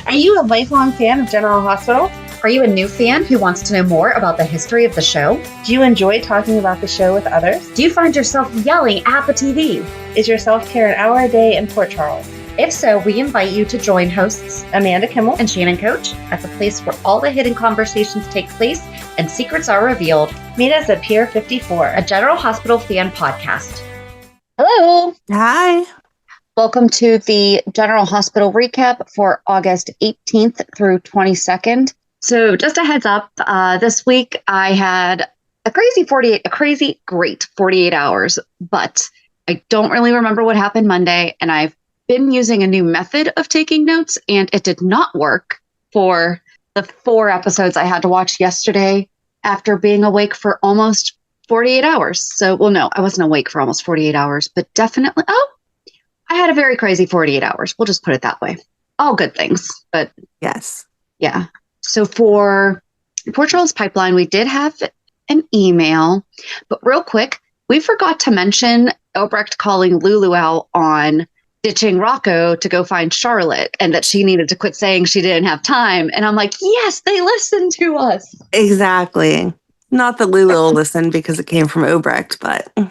Are you a lifelong fan of General Hospital? Are you a new fan who wants to know more about the history of the show? Do you enjoy talking about the show with others? Do you find yourself yelling at the TV? Is your self-care an hour a day in Port Charles? If so, we invite you to join hosts Amanda Kimmel and Shannon Coach at the place where all the hidden conversations take place and secrets are revealed. Meet us at Pier 54, a General Hospital fan podcast. Hello. Hi. Welcome to the General Hospital recap for August 18th through 22nd. So just a heads up, this week I had a great 48 hours, but I don't really remember what happened Monday, and I've been using a new method of taking notes, and it did not work for the 4 episodes I had to watch yesterday after being awake for almost 48 hours. So, well, no, I wasn't awake for almost 48 hours, but definitely, I had a very crazy 48 hours. We'll just put it that way. All good things, but yes. Yeah. So for Port Charles Pipeline, we did have an email, but real quick, we forgot to mention Obrecht calling Lulu out on ditching Rocco to go find Charlotte and that she needed to quit saying she didn't have time. And I'm like, yes, they listened to us. Exactly. Not that Lulu will listen because it came from Obrecht, but.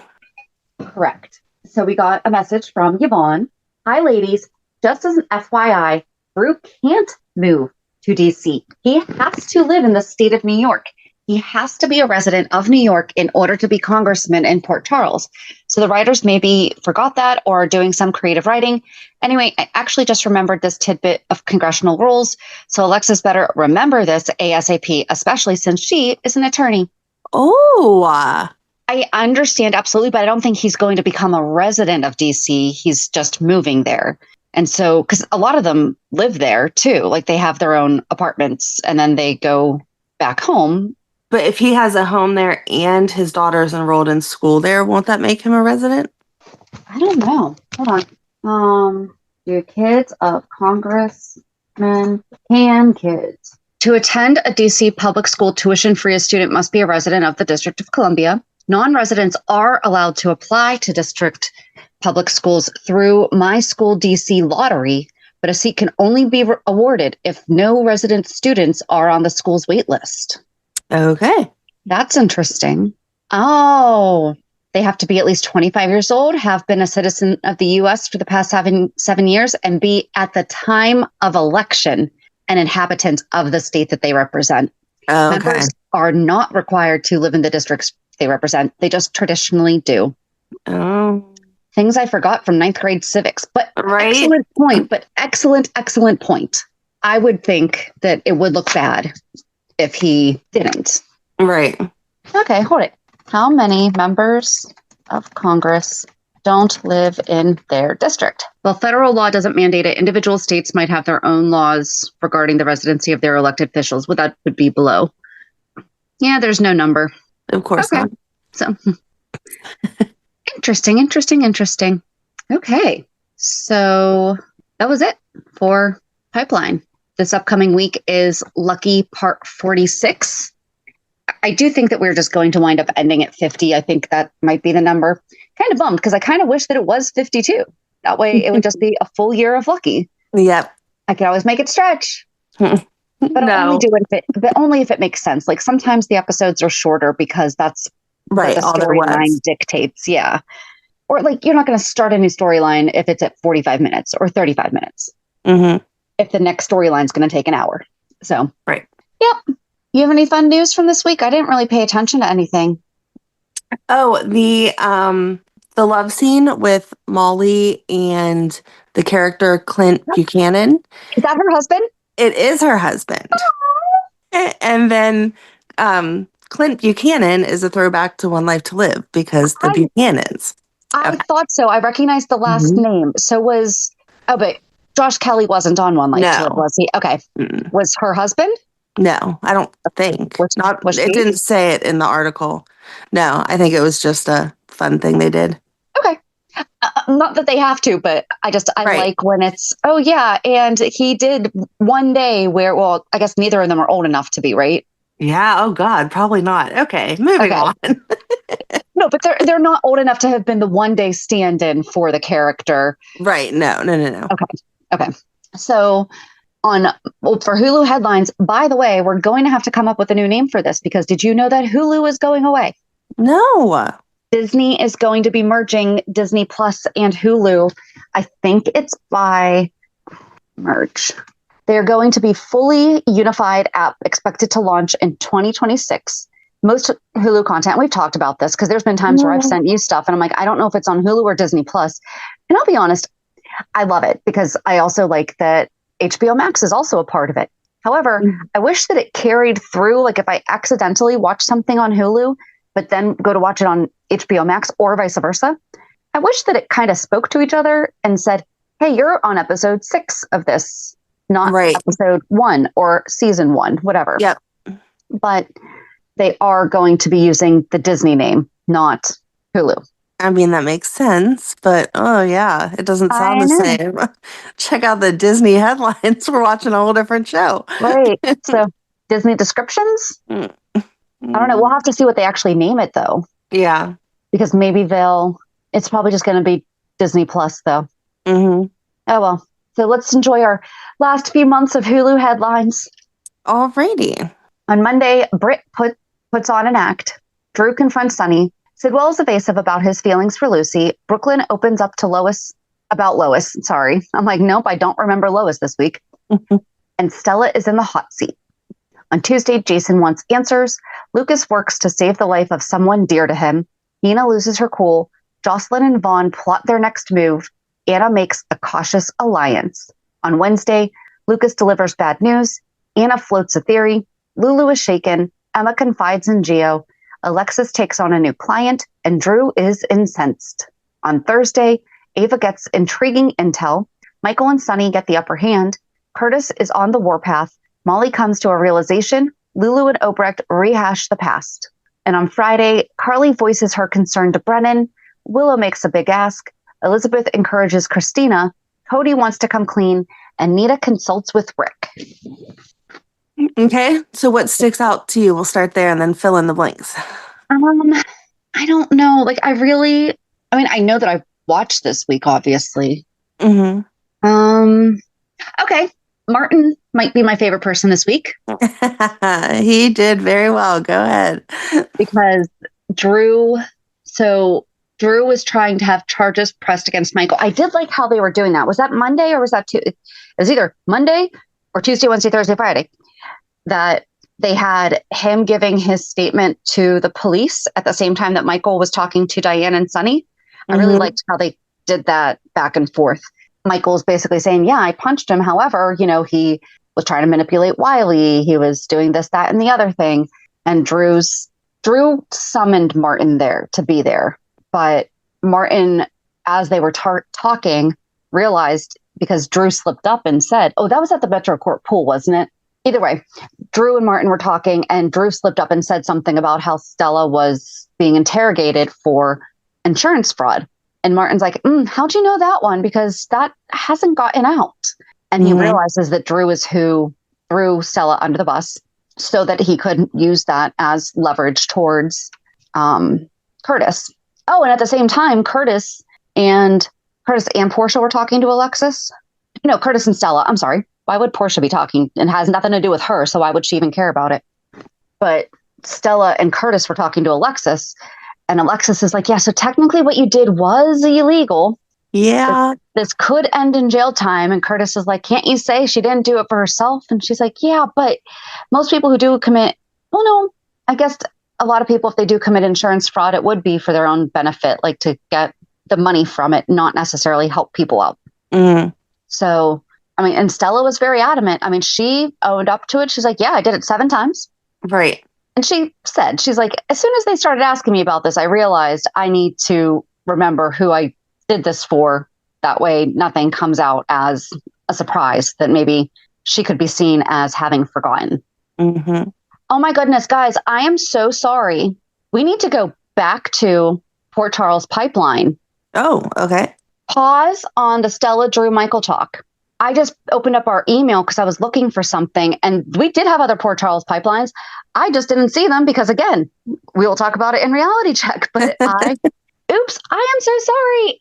Correct. So we got a message from Yvonne. Hi, ladies. Just as an FYI, Brook can't move to DC. He has to live in the state of New York. He has to be a resident of New York in order to be congressman in Port Charles. So the writers maybe forgot that or are doing some creative writing. Anyway, I actually just remembered this tidbit of congressional rules. So Alexis better remember this ASAP, especially since she is an attorney. Oh, I understand absolutely, but I don't think he's going to become a resident of DC. He's just moving there. And so, because a lot of them live there too, like they have their own apartments and then they go back home. But if he has a home there and his daughter's enrolled in school there, won't that make him a resident? I don't know. Hold on. Your kids of Congressman can kids. To attend a DC public school tuition-free, a student must be a resident of the District of Columbia. Non-residents are allowed to apply to district public schools through My School DC lottery, but a seat can only be awarded if no resident students are on the school's wait list. Okay. That's interesting. Oh, they have to be at least 25 years old, have been a citizen of the U.S. for the past 7 years, and be at the time of election an inhabitant of the state that they represent. Okay. Members are not required to live in the districts they represent. They just traditionally do. Oh. Things I forgot from 9th grade civics, but right. Excellent point, but excellent point. I would think that it would look bad if he didn't. Right. Okay, hold it. How many members of Congress don't live in their district? Well, federal law doesn't mandate it. Individual states might have their own laws regarding the residency of their elected officials. Well, that would be below. Yeah, there's no number. Of course not. So interesting. Okay, so that was it for Pipeline. This upcoming week is Lucky Part 46. I do think that we're just going to wind up ending at 50. I think that might be the number. Kind of bummed because I kind of wish that it was 52. That way it would just be a full year of Lucky. Yep. I could always make it stretch. But No. only if it makes sense. Like sometimes the episodes are shorter because that's Right. what All the their storyline webs. dictates. Yeah. Or like you're not going to start a new storyline if it's at 45 minutes or 35 minutes. Mm-hmm. If the next storyline is going to take an hour. So, right. Yep. You have any fun news from this week? I didn't really pay attention to anything. Oh, the love scene with Molly and the character Clint Buchanan. Is that her husband? It is her husband. And then Clint Buchanan is a throwback to One Life to Live because the Buchanans. I thought so. I recognized the last name. So but Josh Kelly wasn't on One Life to Live, was he? Okay. Mm-mm. Was her husband? No, I don't think. Was it didn't say it in the article. No, I think it was just a fun thing they did. Okay. Not that they have to, but I like when it's, oh yeah, and he did one day where, well, I guess neither of them are old enough to be, right? Yeah, oh God, probably not. Okay, moving on. No, but they're not old enough to have been the one day stand-in for the character. Right, no. Okay. So for Hulu Headlines. By the way, we're going to have to come up with a new name for this because did you know that Hulu is going away? No. Disney is going to be merging Disney Plus and Hulu. I think it's by merge. They're going to be fully unified app expected to launch in 2026. Most Hulu content, we've talked about this because there's been times where I've sent you stuff and I'm like, I don't know if it's on Hulu or Disney Plus. And I'll be honest, I love it because I also like that HBO Max is also a part of it. However, I wish that it carried through. Like if I accidentally watch something on Hulu, but then go to watch it on HBO Max or vice versa, I wish that it kind of spoke to each other and said, hey, you're on episode 6 of this, not episode 1 or season 1, whatever. Yep. But they are going to be using the Disney name, not Hulu. I mean, that makes sense, but oh yeah, it doesn't sound the same. Check out the Disney headlines. We're watching a whole different show. Right. So Disney descriptions? I don't know. We'll have to see what they actually name it though. Yeah. Because maybe it's probably just going to be Disney Plus though. Mm-hmm. Oh well. So let's enjoy our last few months of Hulu headlines. Alrighty. On Monday, Britt puts on an act. Drew confronts Sonny. Sidwell is evasive about his feelings for Lucy. Brook Lynn opens up to Lois about Lois. Sorry. I'm like, nope, I don't remember Lois this week. And Stella is in the hot seat. On Tuesday, Jason wants answers. Lucas works to save the life of someone dear to him. Nina loses her cool. Jocelyn and Vaughn plot their next move. Anna makes a cautious alliance. On Wednesday, Lucas delivers bad news. Anna floats a theory. Lulu is shaken. Emma confides in Gio. Alexis takes on a new client, and Drew is incensed. On Thursday, Ava gets intriguing intel. Michael and Sonny get the upper hand. Curtis is on the warpath. Molly comes to a realization. Lulu and Obrecht rehash the past. And on Friday, Carly voices her concern to Brennan. Willow makes a big ask. Elizabeth encourages Christina. Cody wants to come clean. And Nita consults with Rick. Okay. So what sticks out to you? We'll start there and then fill in the blanks. I don't know. Like I know that I watched this week, obviously. Mm-hmm. Okay. Martin might be my favorite person this week. He did very well. Go ahead. Because Drew was trying to have charges pressed against Michael. I did like how they were doing that. Was that Monday or was that it was either Monday or Tuesday, Wednesday, Thursday, Friday, that they had him giving his statement to the police at the same time that Michael was talking to Diane and Sonny. I really liked how they did that back and forth. Michael's basically saying, yeah, I punched him. However, he was trying to manipulate Wiley. He was doing this, that, and the other thing. And Drew summoned Martin there to be there. But Martin, as they were talking, realized because Drew slipped up and said, oh, that was at the Metro Court pool, wasn't it? Either way, Drew and Martin were talking and Drew slipped up and said something about how Stella was being interrogated for insurance fraud. And Martin's like, how'd you know that one? Because that hasn't gotten out. And he realizes that Drew is who threw Stella under the bus so that he could use that as leverage towards Curtis. Oh, and at the same time, Curtis and Portia were talking to Alexis. Curtis and Stella. I'm sorry. Why would Portia be talking? It has nothing to do with her. So why would she even care about it? But Stella and Curtis were talking to Alexis. And Alexis is like, yeah, so technically what you did was illegal. Yeah. This could end in jail time. And Curtis is like, can't you say she didn't do it for herself? And she's like, yeah, but most people who do commit, well, no, I guess a lot of people, if they do commit insurance fraud, it would be for their own benefit, like to get the money from it, not necessarily help people out. So, and Stella was very adamant. She owned up to it. She's like, yeah, I did it 7 times. Right. And she said, she's like, as soon as they started asking me about this, I realized I need to remember who I did this for. That way, nothing comes out as a surprise that maybe she could be seen as having forgotten. Oh my goodness, guys, I am so sorry. We need to go back to Port Charles Pipeline. Oh, okay. Pause on the Stella Drew Michael talk. I just opened up our email because I was looking for something, and we did have other Port Charles pipelines. I just didn't see them because, again, we will talk about it in reality check. But Oops, I am so sorry.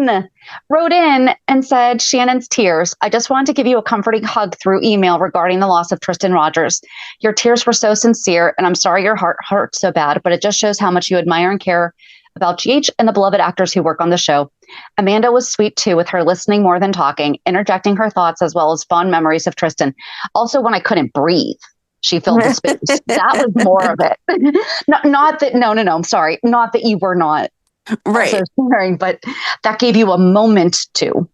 Ellen wrote in and said, Shannon's tears. I just wanted to give you a comforting hug through email regarding the loss of Tristan Rogers. Your tears were so sincere, and I'm sorry your heart hurts so bad, but it just shows how much you admire and care about GH and the beloved actors who work on the show. Amanda was sweet too, with her listening more than talking, interjecting her thoughts as well as fond memories of Tristan. Also, when I couldn't breathe, she filled the space. That was more of it. Not that, no, I'm sorry. Not that you were not. Right. Also sharing, but that gave you a moment to.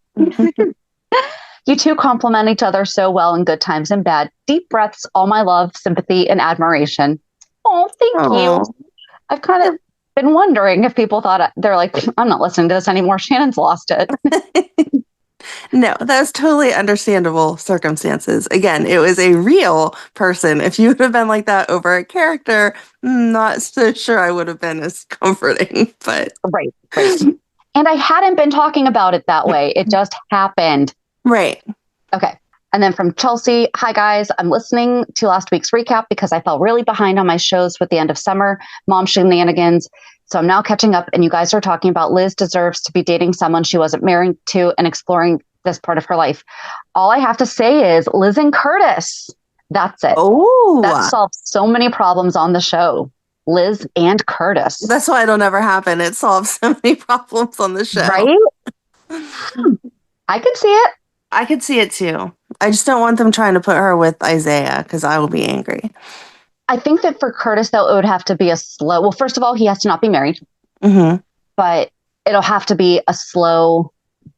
You two complement each other so well in good times and bad. Deep breaths, all my love, sympathy, and admiration. Oh, thank you. I've kind of been wondering if people thought they're like, I'm not listening to this anymore. Shannon's lost it. No, that's totally understandable circumstances. Again, it was a real person. If you would have been like that over a character, not so sure I would have been as comforting. But right. And I hadn't been talking about it that way. It just happened. Right. Okay. And then from Chelsea, hi guys, I'm listening to last week's recap because I fell really behind on my shows with the end of summer, mom shenanigans. So I'm now catching up, and you guys are talking about Liz deserves to be dating someone she wasn't married to and exploring this part of her life. All I have to say is Liz and Curtis. That's it. Oh, that solves so many problems on the show. Liz and Curtis. That's why it'll never happen. It solves so many problems on the show. Right? I can see it. I could see it too. I just don't want them trying to put her with Isaiah because I will be angry. I think that for Curtis, though, it would have to be a slow... Well, first of all, he has to not be married. Mm-hmm. But it'll have to be a slow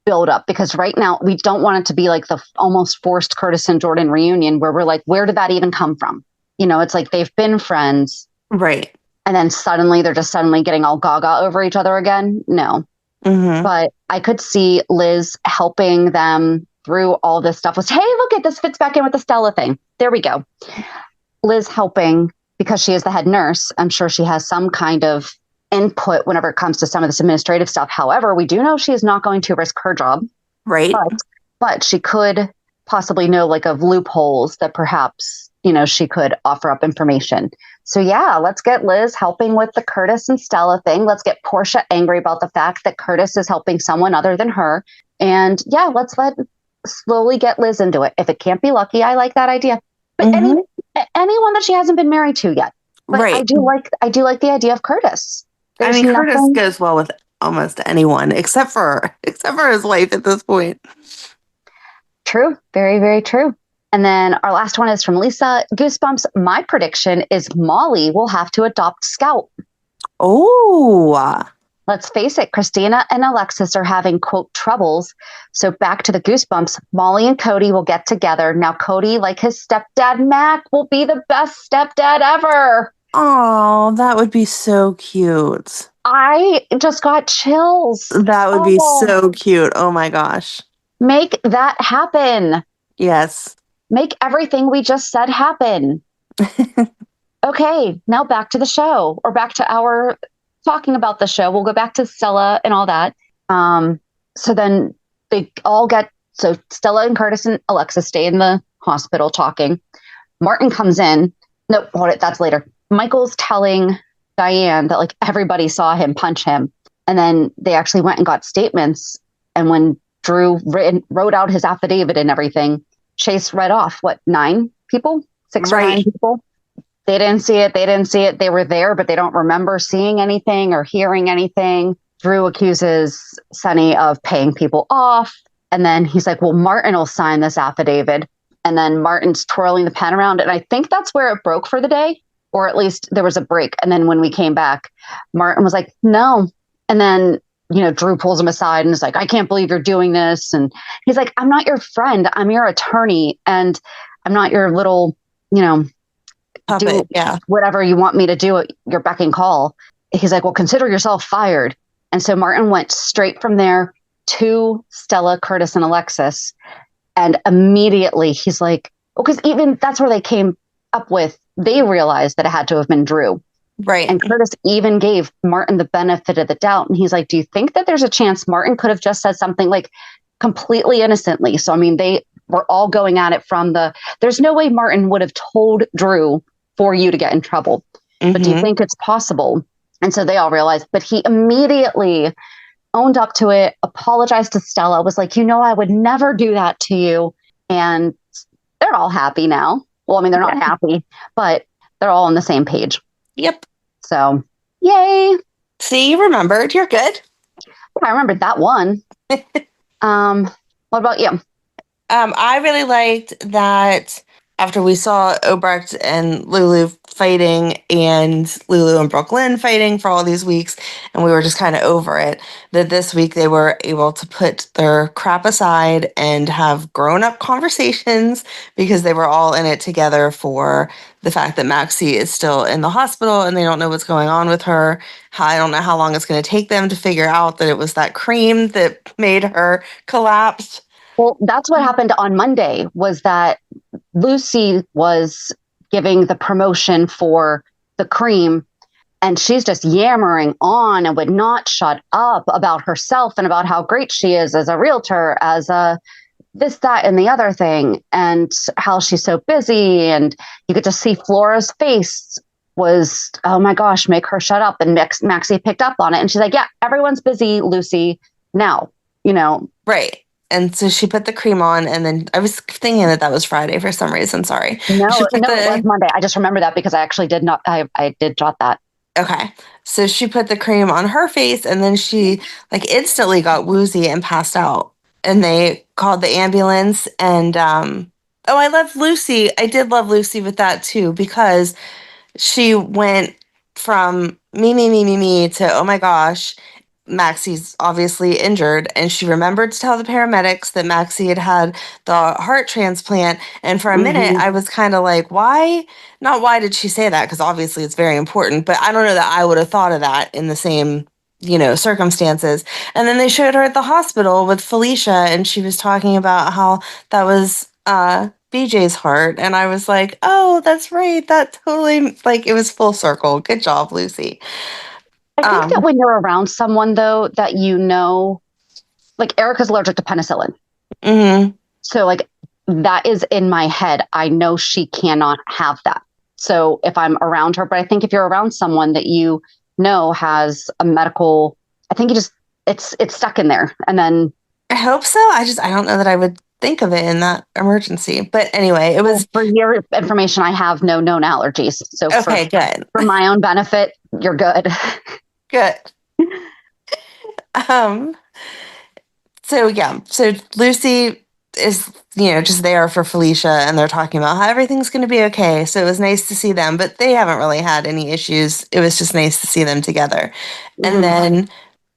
build up, because right now we don't want it to be like the almost forced Curtis and Jordan reunion where we're like, where did that even come from? You know, it's like they've been friends. Right. And then suddenly they're just suddenly getting all gaga over each other again. No. Mm-hmm. But I could see Liz helping them through all this stuff. Was, hey, look at this fits back in with the Stella thing. There we go. Liz helping because she is the head nurse. I'm sure she has some kind of input whenever it comes to some of this administrative stuff. However, we do know she is not going to risk her job. Right. But she could possibly know like of loopholes that perhaps, you know, she could offer up information. So yeah, let's get Liz helping with the Curtis and Stella thing. Let's get Portia angry about the fact that Curtis is helping someone other than her. And yeah, let's slowly get Liz into it. If it can't be Lucky, I like that idea. But anyone that she hasn't been married to yet. But right. I do like the idea of Curtis. There's Curtis goes well with almost anyone except for his wife at this point. True. Very, very true. And then our last one is from Lisa. Goosebumps. My prediction is Molly will have to adopt Scout. Oh. Let's face it, Christina and Alexis are having, quote, troubles. So back to the Goosebumps. Molly and Cody will get together. Now Cody, like his stepdad Mac, will be the best stepdad ever. Oh, that would be so cute. I just got chills. That would be so cute. Oh my gosh. Make that happen. Yes. Make everything we just said happen. Okay, now back to the show, or back to our talking about the show. We'll go back to Stella and all that. So then they all so Stella and Curtis and Alexis stay in the hospital talking. Martin comes in. No, hold it. That's later. Michael's telling Diane that like everybody saw him punch him. And then they actually went and got statements. And when Drew wrote out his affidavit and everything, Chase read off, 9 people? 6 or 9 people? They didn't see it. They were there, but they don't remember seeing anything or hearing anything. Drew accuses Sonny of paying people off. And then he's like, well, Martin will sign this affidavit. And then Martin's twirling the pen around. And I think that's where it broke for the day, or at least there was a break. And then when we came back, Martin was like, no. And then, you know, Drew pulls him aside and is like, I can't believe you're doing this. And he's like, I'm not your friend. I'm your attorney. And I'm not your little, you know, puppet, do whatever you want me to do at your beck and call. He's like, well, consider yourself fired. And so Martin went straight from there to Stella, Curtis, and Alexis. And immediately he's like, oh, because even that's where they came up with, they realized that it had to have been Drew. Right. And Curtis even gave Martin the benefit of the doubt. And he's like, do you think that there's a chance Martin could have just said something like completely innocently? So, I mean, they were all going at it from there's no way Martin would have told Drew for you to get in trouble. Mm-hmm. But do you think it's possible? And so they all realized, but he immediately owned up to it, apologized to Stella, was like, I would never do that to you. And they're all happy now. Well, I mean, they're not happy, but they're all on the same page. Yep. So, yay. See, you remembered. You're good. I remembered that one. What about you? I really liked that after we saw Obrecht and Lulu fighting and Lulu and Brook Lynn fighting for all these weeks, and we were just kind of over it, that this week they were able to put their crap aside and have grown-up conversations because they were all in it together for the fact that Maxie is still in the hospital and they don't know what's going on with her. I don't know how long it's going to take them to figure out that it was that cream that made her collapse. Well, that's what happened on Monday, was that Lucy was giving the promotion for the cream, and she's just yammering on and would not shut up about herself and about how great she is as a realtor, as a this, that, and the other thing, and how she's so busy. And you could just see Flora's face was, oh my gosh, make her shut up. And Maxie picked up on it. And she's like, yeah, everyone's busy, Lucy, now, Right. And so she put the cream on, and then I was thinking that was Friday for some reason. Sorry. No, it was Monday. I just remember that because I actually did not. I did jot that. Okay. So she put the cream on her face, and then she instantly got woozy and passed out. And they called the ambulance. And I loved Lucy. I did love Lucy with that too, because she went from me to, oh my gosh, Maxie's obviously injured, and she remembered to tell the paramedics that Maxie had had the heart transplant. And for a minute, I was kind of like, why? Not why did she say that? Because obviously it's very important, but I don't know that I would have thought of that in the same, circumstances. And then they showed her at the hospital with Felicia, and she was talking about how that was BJ's heart. And I was like, oh, that's right. That totally, it was full circle. Good job, Lucy. I think that when you're around someone, though, that Erica's allergic to penicillin. Mm-hmm. So, that is in my head. I know she cannot have that. So if I'm around her, but I think if you're around someone that has a medical, I think it's stuck in there. And then I hope so. I don't know that I would think of it in that emergency. But anyway, it was... For your information, I have no known allergies. So okay, good. For my own benefit, you're good. Good. So Lucy is, just there for Felicia, and they're talking about how everything's going to be okay. So it was nice to see them, but they haven't really had any issues. It was just nice to see them together. Mm-hmm. And then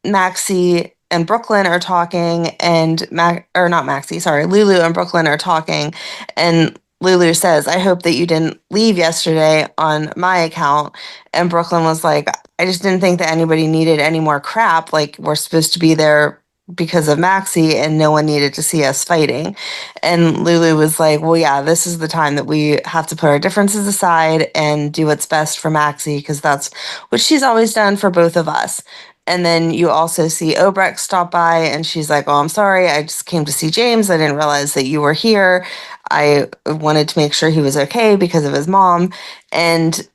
Maxie and Brook Lynn are talking, and Lulu and Brook Lynn are talking, and Lulu says, I hope that you didn't leave yesterday on my account. And Brook Lynn was like, I just didn't think that anybody needed any more crap. We're supposed to be there because of Maxie, and no one needed to see us fighting. And Lulu was like, well, yeah, this is the time that we have to put our differences aside and do what's best for Maxie, because that's what she's always done for both of us. And then you also see Obrecht stop by, and she's like, oh, I'm sorry. I just came to see James. I didn't realize that you were here. I wanted to make sure he was okay because of his mom. And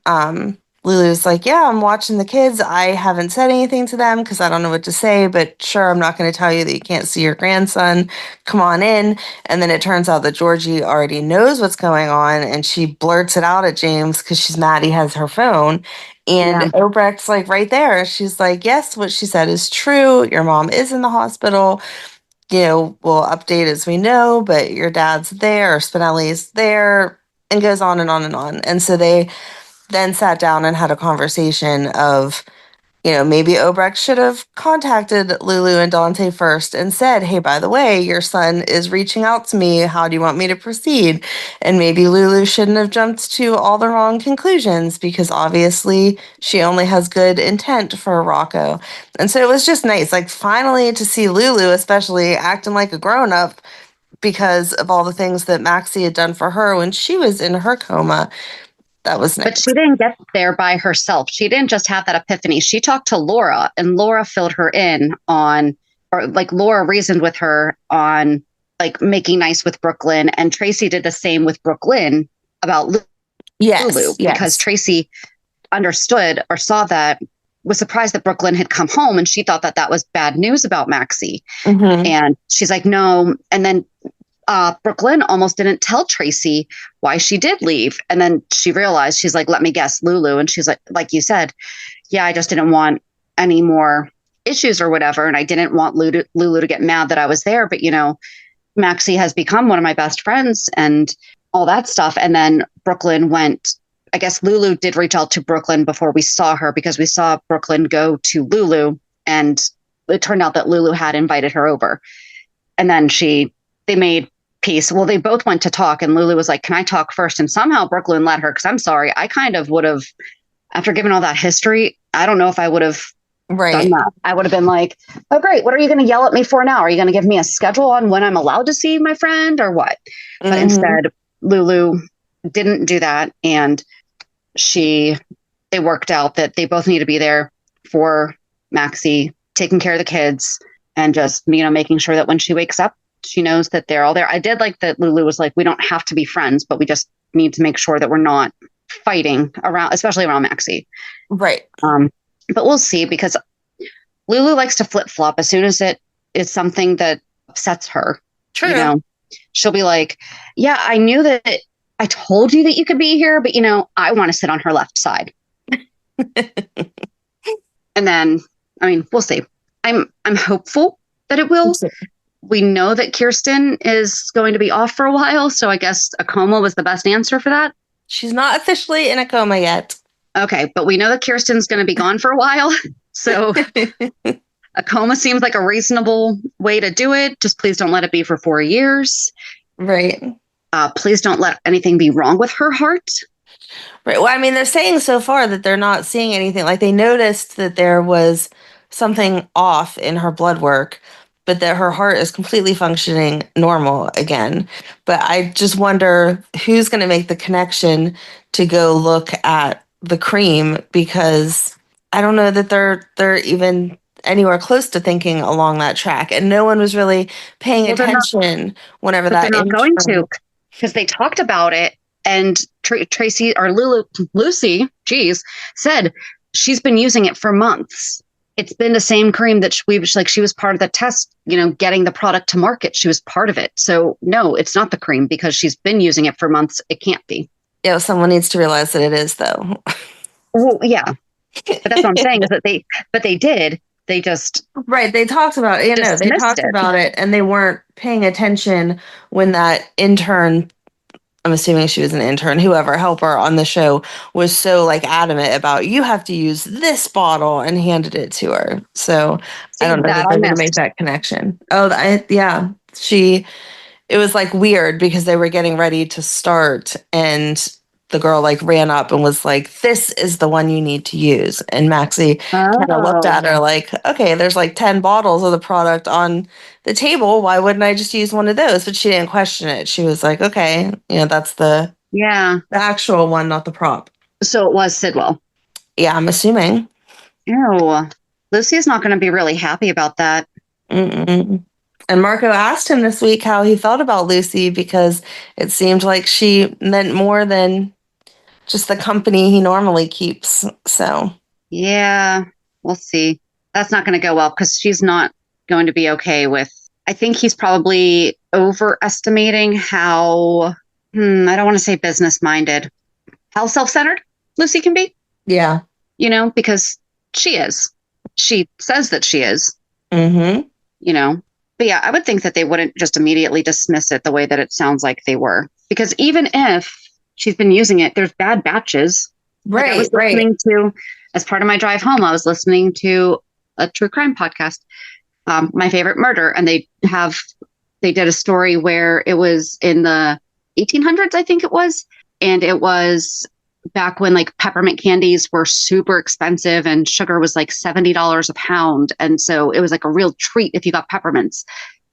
Lulu's like, yeah, I'm watching the kids. I haven't said anything to them because I don't know what to say, but sure, I'm not going to tell you that you can't see your grandson. Come on in. And then it turns out that Georgie already knows what's going on, and she blurts it out at James because she's mad he has her phone. And Obrecht's right there. She's like, yes, what she said is true. Your mom is in the hospital. We'll update as we know, but your dad's there, Spinelli's there, and goes on and on and on. And so they then sat down and had a conversation of, maybe Obrecht should have contacted Lulu and Dante first and said, hey, by the way, your son is reaching out to me. How do you want me to proceed? And maybe Lulu shouldn't have jumped to all the wrong conclusions, because obviously she only has good intent for Rocco. And so it was just nice, finally to see Lulu, especially acting like a grown-up because of all the things that Maxie had done for her when she was in her coma. That was nice. But she didn't get there by herself. She didn't just have that epiphany. She talked to Laura, and Laura filled her in on, Laura reasoned with her on, making nice with Brook Lynn. And Tracy did the same with Brook Lynn about Lulu. Yes. Because Tracy understood or saw that was surprised that Brook Lynn had come home, and she thought that that was bad news about Maxie. Mm-hmm. And she's like, no. And then Brook Lynn almost didn't tell Tracy why she did leave. And then she realized, she's like, let me guess, Lulu. And she's like you said, yeah, I just didn't want any more issues or whatever. And I didn't want Lulu to get mad that I was there. But, Maxie has become one of my best friends and all that stuff. And then Brook Lynn went, I guess Lulu did reach out to Brook Lynn before we saw her, because we saw Brook Lynn go to Lulu, and it turned out that Lulu had invited her over. And then they made peace. Well, they both went to talk, and Lulu was like, can I talk first? And somehow Brook Lynn let her, because I'm sorry, I kind of would have, after giving all that history, I don't know if I would have done that. I would have been like, oh, great. What are you going to yell at me for now? Are you going to give me a schedule on when I'm allowed to see my friend or what? Mm-hmm. But instead, Lulu didn't do that. And they worked out that they both need to be there for Maxie, taking care of the kids, and just, making sure that when she wakes up, she knows that they're all there. I did like that Lulu was like, we don't have to be friends, but we just need to make sure that we're not fighting around, especially around Maxie. Right. But we'll see, because Lulu likes to flip-flop as soon as it is something that upsets her. True. She'll be like, yeah, I knew that I told you that you could be here, but, I want to sit on her left side. And then, we'll see. I'm hopeful that it will. We know that Kirsten is going to be off for a while, so I guess a coma was the best answer for that. She's not officially in a coma yet. Okay, but we know that Kirsten's going to be gone for a while, so a coma seems like a reasonable way to do it. Just please don't let it be for 4 years. Right. Please don't let anything be wrong with her heart. Right. Well, they're saying so far that they're not seeing anything. Like, they noticed that there was something off in her blood work, but that her heart is completely functioning normal again. But I just wonder who's going to make the connection to go look at the cream, because I don't know that they're even anywhere close to thinking along that track. And no one was really paying attention whenever that. They're not going to, because they talked about it. And Tracy or Lucy, said she's been using it for months. It's been the same cream that she was part of the test, getting the product to market. She was part of it. So no, it's not the cream, because she's been using it for months. It can't be. Yeah, someone needs to realize that it is, though. Well, yeah. But that's what I'm saying is that they did. They just. Right. They talked about it. They talked about it, and they weren't paying attention when that intern, I'm assuming she was an intern, whoever, helper on the show, was so adamant about, you have to use this bottle, and handed it to her. So I don't know that they're going to make that connection. Oh, yeah. It was weird, because they were getting ready to start, and the girl ran up and was like, this is the one you need to use. And Maxie kind of looked at her like, okay, there's 10 bottles of the product on the table. Why wouldn't I just use one of those? But she didn't question it. She was like, okay, that's the actual one, not the prop. So it was Sidwell. Yeah, I'm assuming. Ew. Lucy's not going to be really happy about that. Mm-mm. And Marco asked him this week how he felt about Lucy, because it seemed like she meant more than just the company he normally keeps. So, yeah, we'll see. That's not going to go well, because she's not going to be okay with. I think he's probably overestimating how, I don't want to say business minded, how self-centered Lucy can be. Yeah. Because she is. She says that she is. Mm-hmm. But yeah, I would think that they wouldn't just immediately dismiss it the way that it sounds like they were. Because even if she's been using it, there's bad batches. Right, I was listening to, as part of my drive home, I was listening to a true crime podcast, My Favorite Murder. And they did a story where it was in the 1800s, I think it was. And it was back when peppermint candies were super expensive and sugar was $70 a pound. And so it was a real treat if you got peppermints.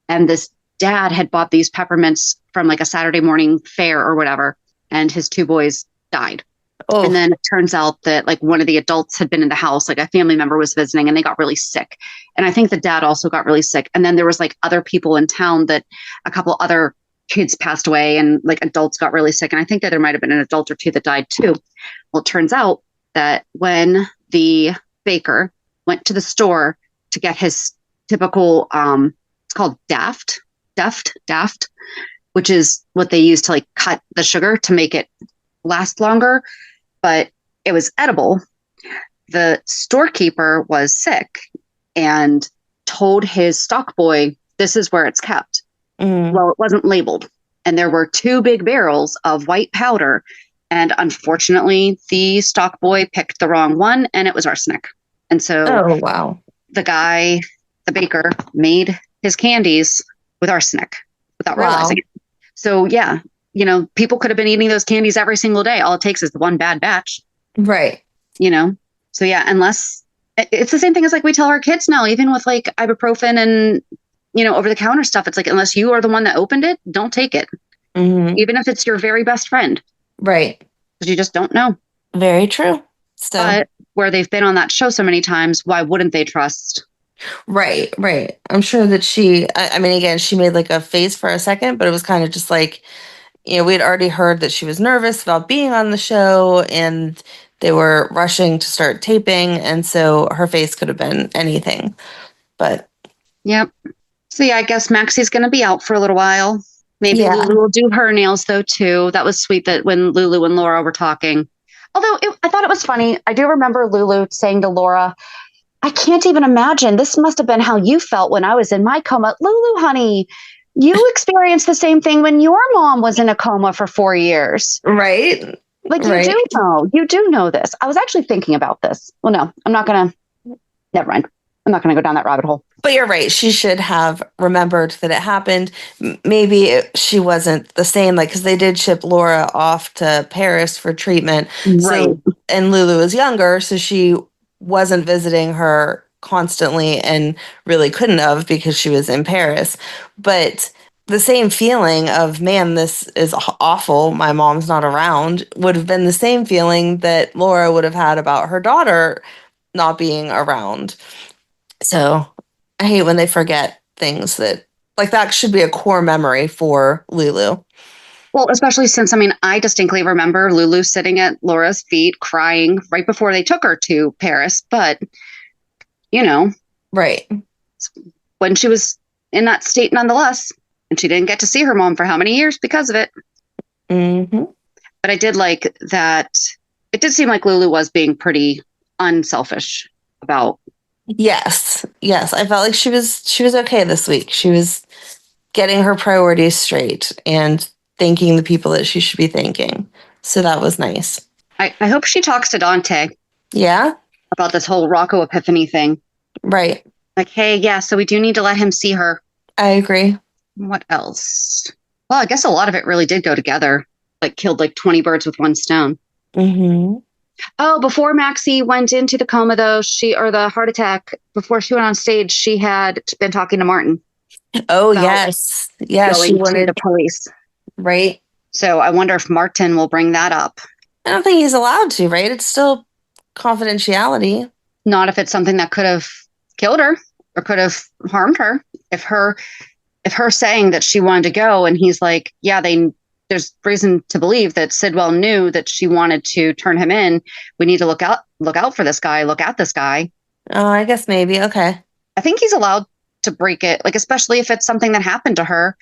And this dad had bought these peppermints from a Saturday morning fair or whatever. And his 2 boys died. Oh. And then it turns out that one of the adults had been in the house, a family member was visiting, and they got really sick. And I think the dad also got really sick. And then there was other people in town that a couple other kids passed away, and adults got really sick. And I think that there might have been an adult or 2 that died too. Well, it turns out that when the baker went to the store to get his typical, it's called Daft, which is what they use to like cut the sugar to make it last longer, but it was edible. The storekeeper was sick and told his stock boy, this is where it's kept. Well, it wasn't labeled. And there were 2 big barrels of white powder. And unfortunately, the stock boy picked the wrong one and it was arsenic. And so Oh, wow. the baker, made his candies with arsenic without realizing it. So yeah, people could have been eating those candies every single day. All it takes is the one bad batch. Right. So yeah, unless it's the same thing as like we tell our kids now, even with like ibuprofen and, over the counter stuff, it's like, unless you are the one that opened it, don't take it. Even if it's your very best friend. Right. Because you just don't know. Very true. So, but where they've been on that show so many times, why wouldn't they trust? Right. I'm sure that I mean, again, she made like a face for a second, but it was kind of just like, we had already heard that she was nervous about being on the show and they were rushing to start taping. And so her face could have been anything. But yep. So yeah, I guess Maxie's going to be out for a little while. Maybe Lulu will do her nails though too. That was sweet that when Lulu and Laura were talking. Although I thought it was funny. I do remember Lulu saying to Laura, I can't even imagine. This must have been how you felt when I was in my coma. Lulu, honey, you experienced the same thing when your mom was in a coma for 4 years. Right. Like you do know this. I was actually thinking about this. Well, no, I'm not going to. Never mind. I'm not going to go down that rabbit hole. But you're right. She should have remembered that it happened. Maybe she wasn't the same, like, because they did ship Laura off to Paris for treatment. Right. So, and Lulu was younger, so she wasn't visiting her constantly and really couldn't have because she was in Paris. But the same feeling of, man, this is awful, my mom's not around, would have been the same feeling that Laura would have had about her daughter not being around. So I hate when they forget things that should be a core memory for Lulu. Well, especially since, I distinctly remember Lulu sitting at Laura's feet crying right before they took her to Paris. But, right. When she was in that state nonetheless, and she didn't get to see her mom for how many years because of it. But I did like that. It did seem like Lulu was being pretty unselfish about. Yes. I felt like she was okay this week. She was getting her priorities straight and thanking the people that she should be thanking. So that was nice. I hope she talks to Dante. Yeah. About this whole Rocco Epiphany thing. Right. Like, hey, yeah, so we do need to let him see her. I agree. What else? Well, I guess a lot of it really did go together. Like killed like 20 birds with one stone. Oh, before Maxie went into the coma, though, the heart attack, before she went on stage, she had been talking to Martin. Oh, yes. Yeah, she wanted the police. Right. So I wonder if Martin will bring that up. I don't think he's allowed to, right? It's still confidentiality. Not if it's something that could have killed her or could have harmed her. If her saying that she wanted to go and he's like, yeah, there's reason to believe that Sidwell knew that she wanted to turn him in. We need to look out for this guy, look at this guy. Oh, I guess maybe. Okay. I think he's allowed to break it, like, especially if it's something that happened to her.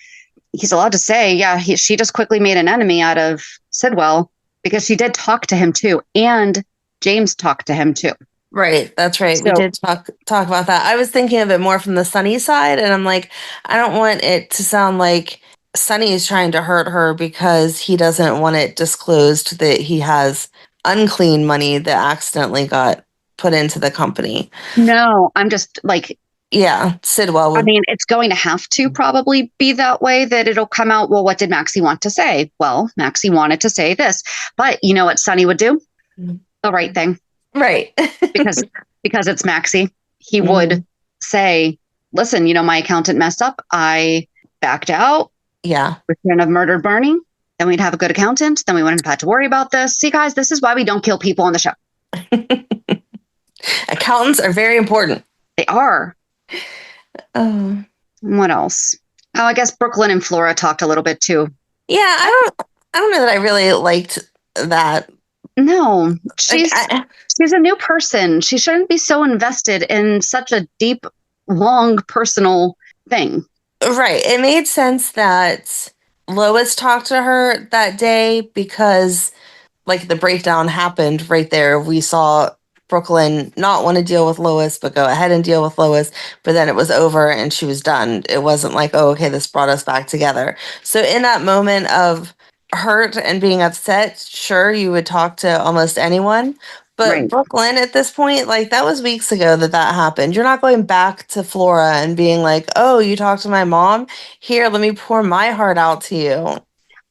He's allowed to say, yeah, she just quickly made an enemy out of Sidwell because she did talk to him too. And James talked to him too. Right. That's right. We did talk about that. I was thinking of it more from the Sonny side. And I'm like, I don't want it to sound like Sonny is trying to hurt her because he doesn't want it disclosed that he has unclean money that accidentally got put into the company. No, I'm just like, yeah, Sidwell would. It's going to have to probably be that way, that it'll come out, well, what did Maxie want to say? Well, Maxie wanted to say this. But you know what Sonny would do? The right thing. Right. because it's Maxie. He would say, listen, my accountant messed up. I backed out. Yeah. We couldn't have murdered Bernie. Then we'd have a good accountant. Then we wouldn't have had to worry about this. See, guys, this is why we don't kill people on the show. Accountants are very important. They are. Oh. What else? Oh, I guess Brook Lynn and Flora talked a little bit too. Yeah, I don't know that I really liked that. No, Like, she's a new person. She shouldn't be so invested in such a deep, long personal thing. right. It made sense that Lois talked to her that day because like the breakdown happened right there. We saw Brook Lynn not want to deal with Lois, but go ahead and deal with Lois. But then it was over and she was done. It wasn't like, oh, okay, this brought us back together. So in that moment of hurt and being upset, sure, you would talk to almost anyone. But Right. Brook Lynn at this point, like that was weeks ago that happened. You're not going back to Flora and being like, oh, you talked to my mom? Here, let me pour my heart out to you.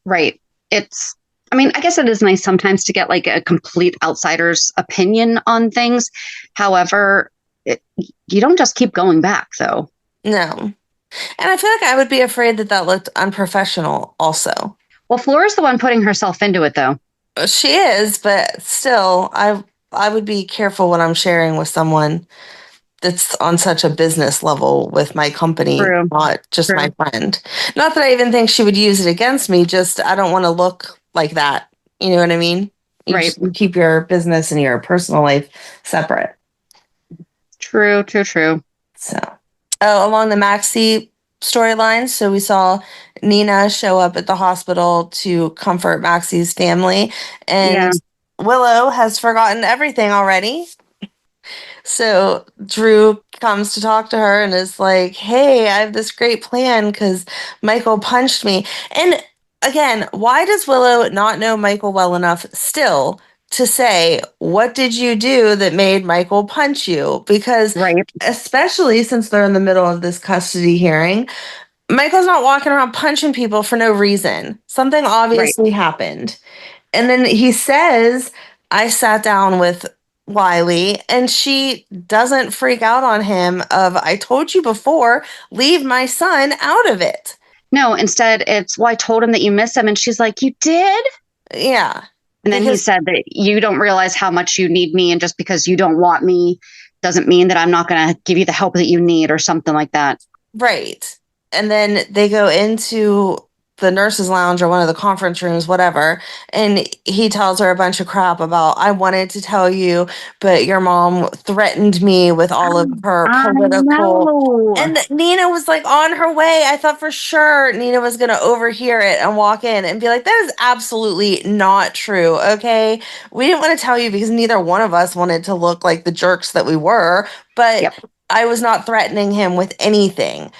Right. I mean, I guess it is nice sometimes to get like a complete outsider's opinion on things. However, you don't just keep going back, though. No. And I feel like I would be afraid that looked unprofessional also. Well, Flora's the one putting herself into it, though. She is, but still, I would be careful when I'm sharing with someone that's on such a business level with my company, True. not just True. my friend. Not that I even think she would use it against me, just I don't want to look like that. You know what I mean? Right. You keep your business and your personal life separate. True. So, along the Maxie storyline, so we saw Nina show up at the hospital to comfort Maxie's family, and Willow has forgotten everything already. So Drew comes to talk to her and is like, hey, I have this great plan because Michael punched me. And again, why does Willow not know Michael well enough still to say, what did you do that made Michael punch you? Because especially since they're in the middle of this custody hearing, Michael's not walking around punching people for no reason. Something obviously happened. And then he says, I sat down with Wiley, and she doesn't freak out on him of, I told you before, leave my son out of it. No, instead it's, well, I told him that you miss him. And she's like, you did? Yeah. And then he said that you don't realize how much you need me. And just because you don't want me doesn't mean that I'm not going to give you the help that you need or something like that. Right. And then they go into the nurse's lounge or one of the conference rooms, whatever, and he tells her a bunch of crap about, I wanted to tell you, but your mom threatened me with all of her political. And Nina was like on her way. I thought for sure Nina was going to overhear it and walk in and be like, that is absolutely not true. Okay. We didn't want to tell you because neither one of us wanted to look like the jerks that we were, but I was not threatening him with anything.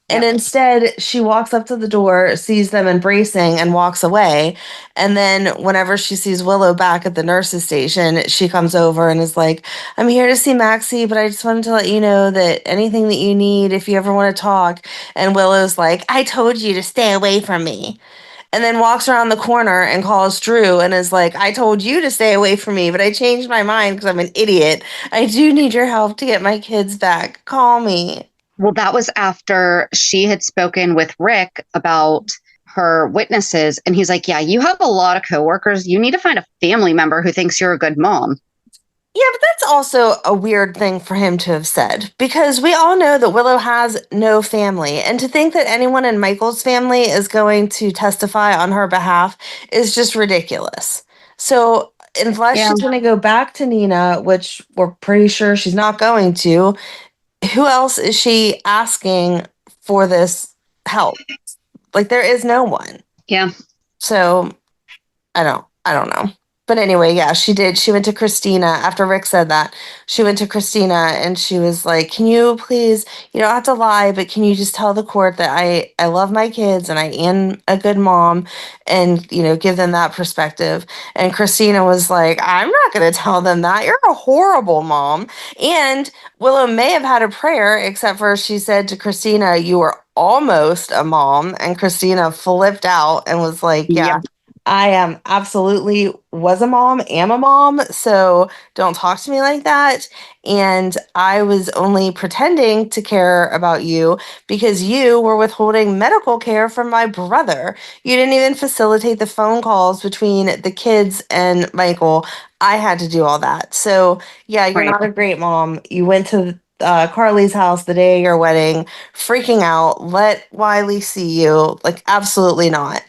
And instead, she walks up to the door, sees them embracing, and walks away. And then, whenever she sees Willow back at the nurse's station, she comes over and is like, I'm here to see Maxie, but I just wanted to let you know that anything that you need, if you ever want to talk. And Willow's like, I told you to stay away from me. And then walks around the corner and calls Drew and is like, I told you to stay away from me, but I changed my mind because I'm an idiot. I do need your help to get my kids back. Call me. Well, that was after she had spoken with Rick about her witnesses. And he's like, yeah, you have a lot of coworkers. You need to find a family member who thinks you're a good mom. Yeah, but that's also a weird thing for him to have said, because we all know that Willow has no family. And to think that anyone in Michael's family is going to testify on her behalf is just ridiculous. So unless she's going to go back to Nina, which we're pretty sure she's not going to, who else is she asking for this help? Like, there is no one. Yeah. So I don't know. But anyway, yeah, she did. She went to Christina after Rick said that. She went to Christina and she was like, can you please, you don't have to lie, but can you just tell the court that I love my kids and I am a good mom and, give them that perspective. And Christina was like, I'm not going to tell them that. You're a horrible mom. And Willow may have had a prayer, except for she said to Christina, you were almost a mom. And Christina flipped out and was like, yeah. I am absolutely am a mom, so don't talk to me like that. And I was only pretending to care about you because you were withholding medical care from my brother. You didn't even facilitate the phone calls between the kids and Michael. I had to do all that. So, yeah, you're not a great mom. You went to Carly's house the day of your wedding, freaking out. Let Wiley see you. Like, absolutely not.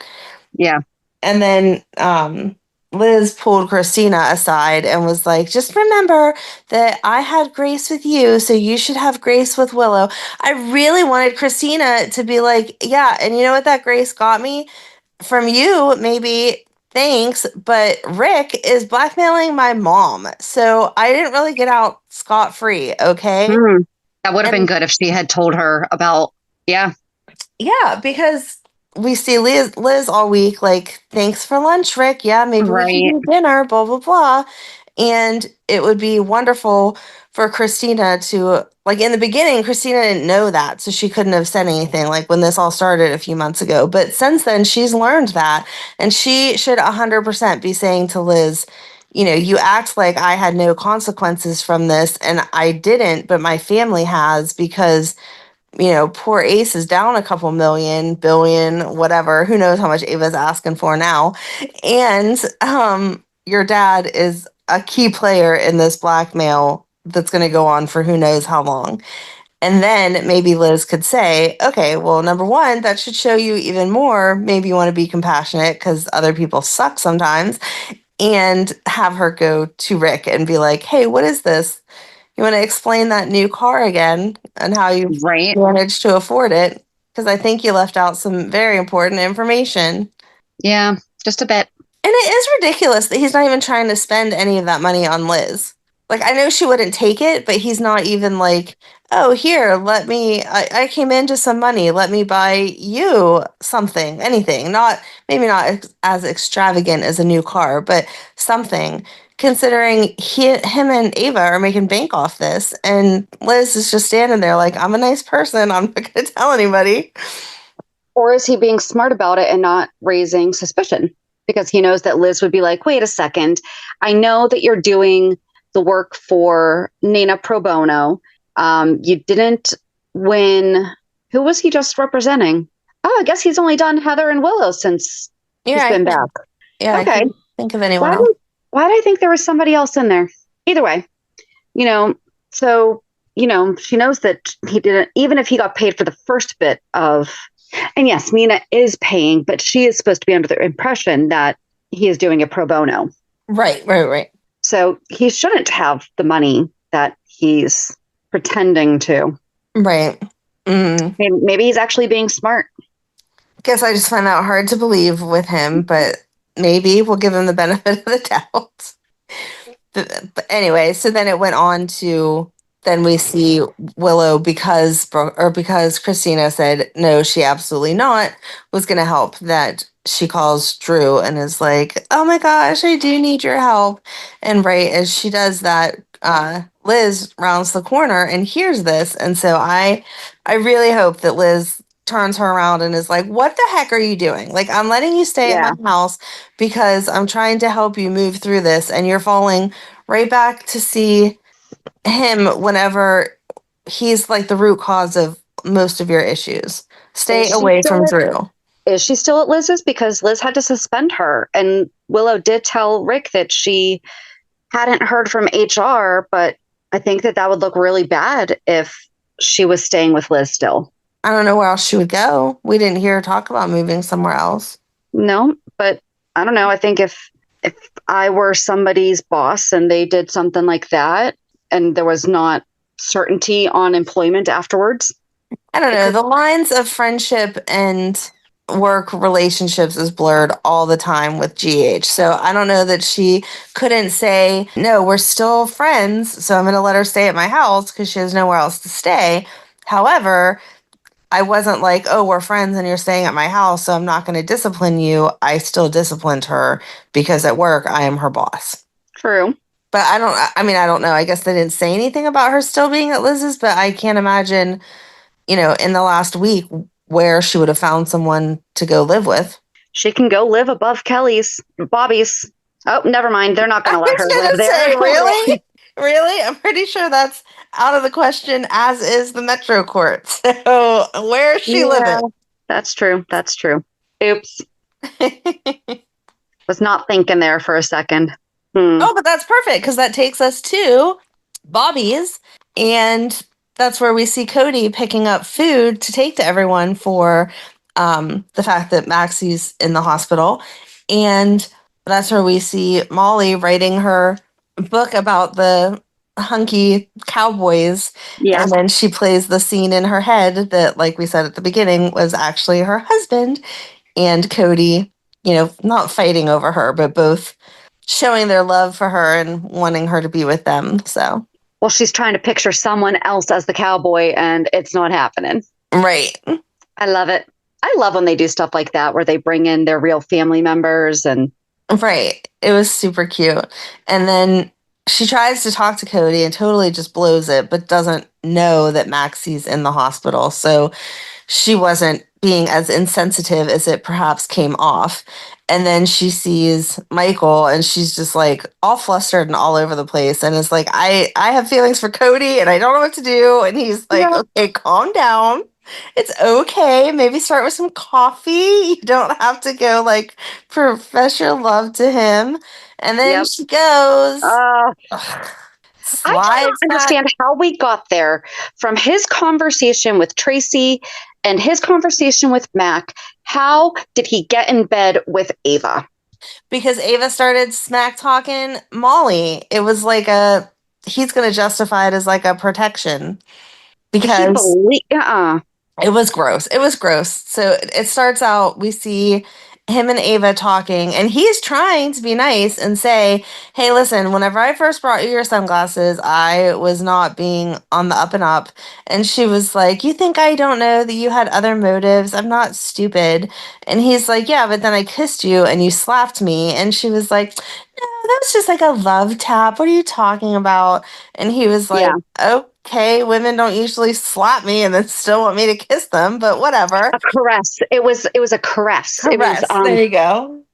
Yeah. And then Liz pulled Christina aside and was like, just remember that I had grace with you, so you should have grace with Willow. I really wanted Christina to be like, yeah, and you know what that grace got me? From you, maybe, thanks, but Rick is blackmailing my mom. So I didn't really get out scot-free, okay? That would have been good if she had told her about, yeah, because we see Liz all week, like, thanks for lunch, Rick. Yeah, maybe we right. can do dinner, blah, blah, blah. And it would be wonderful for Christina to, like, in the beginning, Christina didn't know that, so she couldn't have said anything, like, when this all started a few months ago. But since then, she's learned that, and she should 100% be saying to Liz, you know, you act like I had no consequences from this, and I didn't, but my family has, because you know, poor Ace is down a couple million, billion, whatever. Who knows how much Ava's asking for now. And your dad is a key player in this blackmail that's going to go on for who knows how long. And then maybe Liz could say, okay, well, number one, that should show you even more. Maybe you want to be compassionate because other people suck sometimes. And have her go to Rick and be like, hey, what is this? You want to explain that new car again and how you managed to afford it? Because I think you left out some very important information. Yeah, just a bit. And it is ridiculous that he's not even trying to spend any of that money on Liz. Like, I know she wouldn't take it, but he's not even like, oh, here, I came into some money. Let me buy you something, anything. Maybe not as extravagant as a new car, but something. Considering him and Ava are making bank off this, and Liz is just standing there like, I'm a nice person. I'm not going to tell anybody. Or is he being smart about it and not raising suspicion? Because he knows that Liz would be like, wait a second, I know that you're doing the work for Nina pro bono. You didn't win. Who was he just representing? Oh, I guess he's only done Heather and Willow since he's been back. Yeah, okay. I can't think of anyone else. Why did I think there was somebody else in there? Either way, so, she knows that he didn't, even if he got paid for the first bit of, and yes, Nina is paying, but she is supposed to be under the impression that he is doing it pro bono. Right. So he shouldn't have the money that he's pretending to. Right. Maybe he's actually being smart. Guess I just find that hard to believe with him, but maybe we'll give him the benefit of the doubt. But anyway, so then it went on to, then we see Willow because Christina said no, she absolutely not was going to help, that she calls Drew and is like, oh my gosh, I do need your help. And right as she does that, Liz rounds the corner and hears this. And so I really hope that Liz turns her around and is like, what the heck are you doing? Like, I'm letting you stay at my house because I'm trying to help you move through this, and you're falling right back to see him whenever he's like the root cause of most of your issues. Stay away from Drew. Is she still at Liz's? Because Liz had to suspend her, and Willow did tell Rick that she hadn't heard from HR, but I think that would look really bad if she was staying with Liz still. I don't know where else she would go. We didn't hear her talk about moving somewhere else. No, but I don't know. I think if I were somebody's boss and they did something like that and there was not certainty on employment afterwards. I don't know. The lines of friendship and work relationships is blurred all the time with GH. So I don't know that she couldn't say, no, we're still friends, so I'm going to let her stay at my house because she has nowhere else to stay. However, I wasn't like, oh, we're friends and you're staying at my house, so I'm not going to discipline you. I still disciplined her because at work I am her boss. True. But I don't know. I guess they didn't say anything about her still being at Liz's, but I can't imagine, in the last week where she would have found someone to go live with. She can go live above Bobby's. Oh, never mind. They're not going to let her live there. Really? Really? I'm pretty sure that's out of the question, as is the Metro Court. So where is she living? That's true. Oops. Was not thinking there for a second. Oh, but that's perfect because that takes us to Bobby's, and that's where we see Cody picking up food to take to everyone for the fact that Maxie's in the hospital. And that's where we see Molly writing her book about the hunky cowboys. Yeah. And then she plays the scene in her head that, like we said at the beginning, was actually her husband and Cody, not fighting over her, but both showing their love for her and wanting her to be with them. So, well, she's trying to picture someone else as the cowboy, and it's not happening. Right. I love it. I love when they do stuff like that, where they bring in their real family members. And right. It was super cute. And then she tries to talk to Cody and totally just blows it, but doesn't know that Maxie's in the hospital. So she wasn't being as insensitive as it perhaps came off. And then she sees Michael and she's just like all flustered and all over the place. And it's like, I have feelings for Cody and I don't know what to do. And he's like, okay, calm down. It's okay. Maybe start with some coffee. You don't have to go like profess your love to him. And then she goes. I don't understand how we got there from his conversation with Tracy and his conversation with Mac. How did he get in bed with Ava? Because Ava started smack talking Molly. It was like he's going to justify it as like a protection. Because it was gross. It was gross. So it starts out, we see him and Ava talking, and he's trying to be nice and say, hey, listen, whenever I first brought you your sunglasses, I was not being on the up and up. And she was like, you think I don't know that you had other motives? I'm not stupid. And he's like, yeah, but then I kissed you and you slapped me. And she was like, no, that was just like a love tap. What are you talking about? And he was like, okay, women don't usually slap me and then still want me to kiss them, but whatever. A caress. It was a caress. Caress. It was, there you go.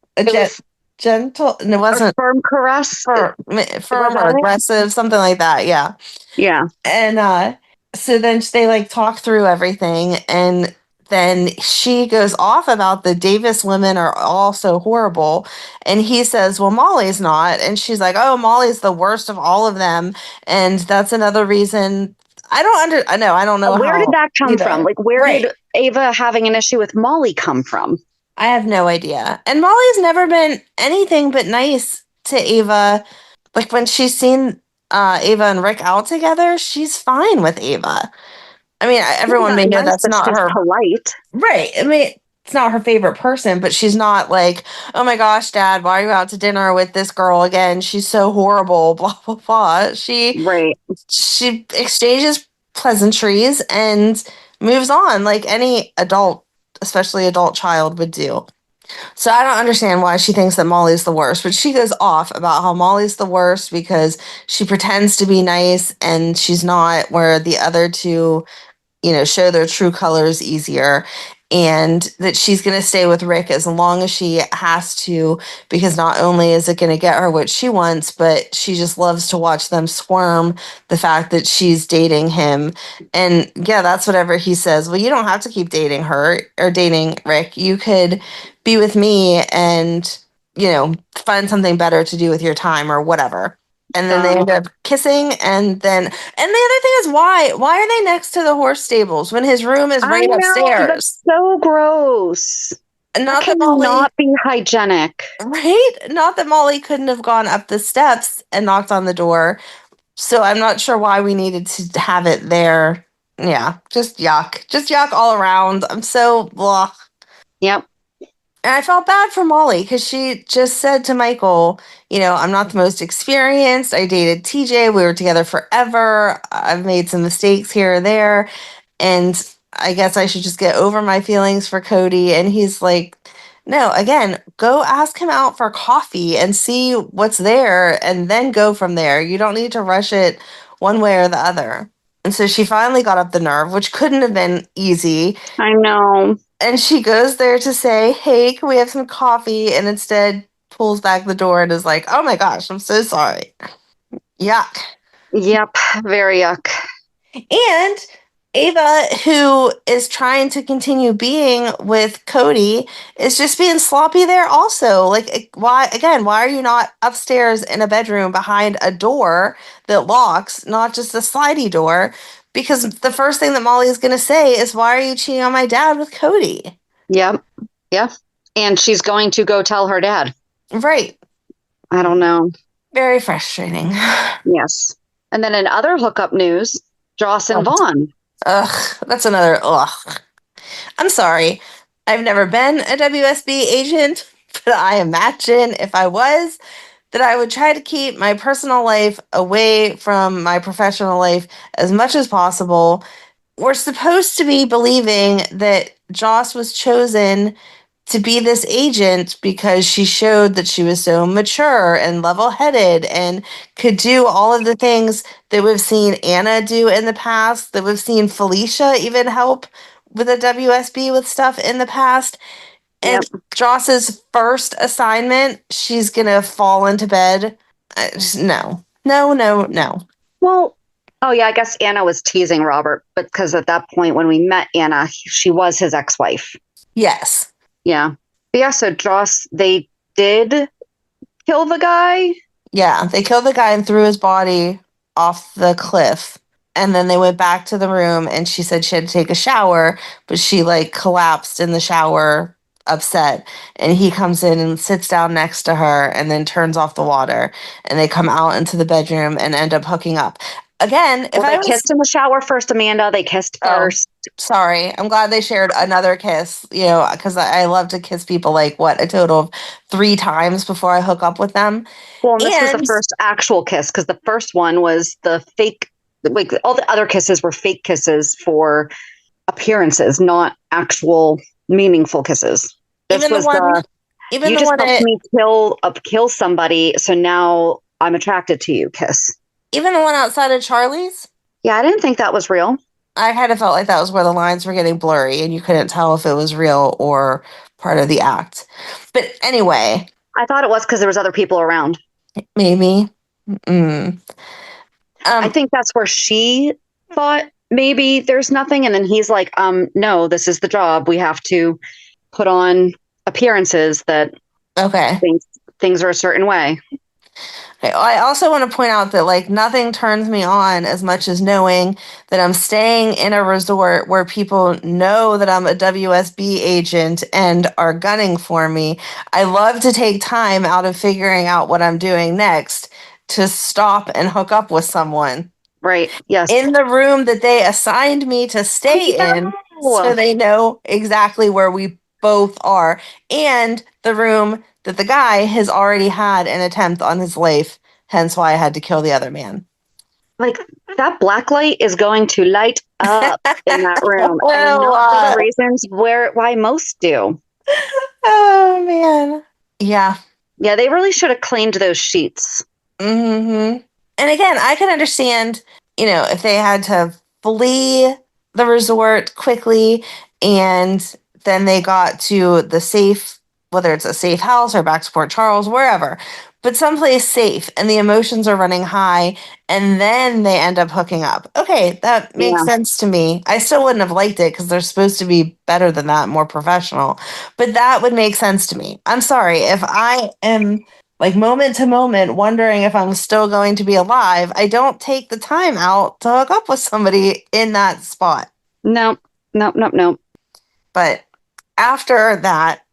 Gentle. And it wasn't a firm caress. Firm or aggressive, something like that. Yeah. Yeah. And so then they like talk through everything, and then she goes off about the Davis women are all so horrible. And he says, well, Molly's not. And she's like, oh, Molly's the worst of all of them. And that's another reason. I don't know. Where did that come from? Like, where did Ava having an issue with Molly come from? I have no idea. And Molly's never been anything but nice to Ava. Like when she's seen Ava and Rick out together, she's fine with Ava. I mean, everyone may know that's not her. Polite. Right. I mean, it's not her favorite person, but she's not like, oh my gosh, Dad, why are you out to dinner with this girl again? She's so horrible, blah, blah, blah. She exchanges pleasantries and moves on like any adult, especially adult child, would do. So I don't understand why she thinks that Molly's the worst, but she goes off about how Molly's the worst because she pretends to be nice and she's not, where the other two show their true colors easier, and that she's going to stay with Rick as long as she has to, because not only is it going to get her what she wants, but she just loves to watch them squirm the fact that she's dating him. And yeah, that's whatever he says. Well, you don't have to keep dating her or dating Rick. You could be with me and, find something better to do with your time or whatever. And then they end up kissing, and the other thing is, why are they next to the horse stables when his room is right upstairs? That's so gross. Not that Molly not be hygienic, right? Not that Molly couldn't have gone up the steps and knocked on the door. So I'm not sure why we needed to have it there. Yeah, just yuck all around. I'm so blah. Yep. And I felt bad for Molly because she just said to Michael, I'm not the most experienced. I dated TJ. We were together forever. I've made some mistakes here or there. And I guess I should just get over my feelings for Cody. And he's like, no, again, go ask him out for coffee and see what's there and then go from there. You don't need to rush it one way or the other. And so she finally got up the nerve, which couldn't have been easy. I know. And she goes there to say, hey, can we have some coffee? And instead pulls back the door and is like, oh my gosh, I'm so sorry. Yuck. Yep, very yuck. And Ava, who is trying to continue being with Cody, is just being sloppy there also. Like, why are you not upstairs in a bedroom behind a door that locks, not just a slidey door? Because the first thing that Molly is going to say is, why are you cheating on my dad with Cody? Yep. Yeah. And she's going to go tell her dad. Right. I don't know. Very frustrating. Yes. And then in other hookup news, Joss and Vaughn. Ugh, that's another ugh. I'm sorry. I've never been a WSB agent, but I imagine if I was, that I would try to keep my personal life away from my professional life as much as possible. We're supposed to be believing that Joss was chosen to be this agent because she showed that she was so mature and level-headed and could do all of the things that we've seen Anna do in the past, that we've seen Felicia even help with the WSB with stuff in the past. And Yep. Joss's first assignment, she's gonna fall into bed. No. No, no, no. Well, oh yeah, I guess Anna was teasing Robert, but because at that point when we met Anna, she was his ex-wife. Yes. Yeah. But yeah, so Joss, they did kill the guy. Yeah, they killed the guy and threw his body off the cliff. And then they went back to the room and she said she had to take a shower, but she like collapsed in the shower, upset. And he comes in and sits down next to her and then turns off the water. And they come out into the bedroom and end up hooking up. Again, if Well, I they was kissed in the shower first, Amanda. They kissed first. sorry. I'm glad they shared another kiss, because I love to kiss people like what, a total of 3 times before I hook up with them. Well, and this was the And first actual kiss because the first one was the fake. Like all the other kisses were fake kisses for appearances, not actual meaningful kisses. This even the was one, the even you the just one helped at me kill somebody, so now I'm attracted to you. Kiss. even the one outside of Charlie's, Yeah, I didn't think that was real. I kind of felt like that was where the lines were getting blurry and you couldn't tell if it was real or part of the act. But anyway, I thought it was because there was other people around. maybe. Mm. I think that's where she thought maybe there's nothing, and then he's like, no, this is the job. We have to put on appearances that Okay. things are a certain way. I also want to point out that like nothing turns me on as much as knowing that I'm staying in a resort where people know that I'm a WSB agent and are gunning for me. I love to take time out of figuring out what I'm doing next to stop and hook up with someone Right. Yes. in the room that they assigned me to stay in, so they know exactly where we both are, and the room that the guy has already had an attempt on his life, hence why I had to kill the other man. Like that blacklight is going to light up in that room, and not for the reasons why most do. Oh man. Yeah. Yeah, they really should have cleaned those sheets. Mm-hmm. And again, I can understand, if they had to flee the resort quickly and then they got to the safe, whether it's a safe house or back to Port Charles, wherever, but someplace safe and the emotions are running high and then they end up hooking up. Okay, that makes sense to me. I still wouldn't have liked it because they're supposed to be better than that, more professional, but that would make sense to me. I'm sorry if I am like moment to moment wondering if I'm still going to be alive. I don't take the time out to hook up with somebody in that spot. No. But after that,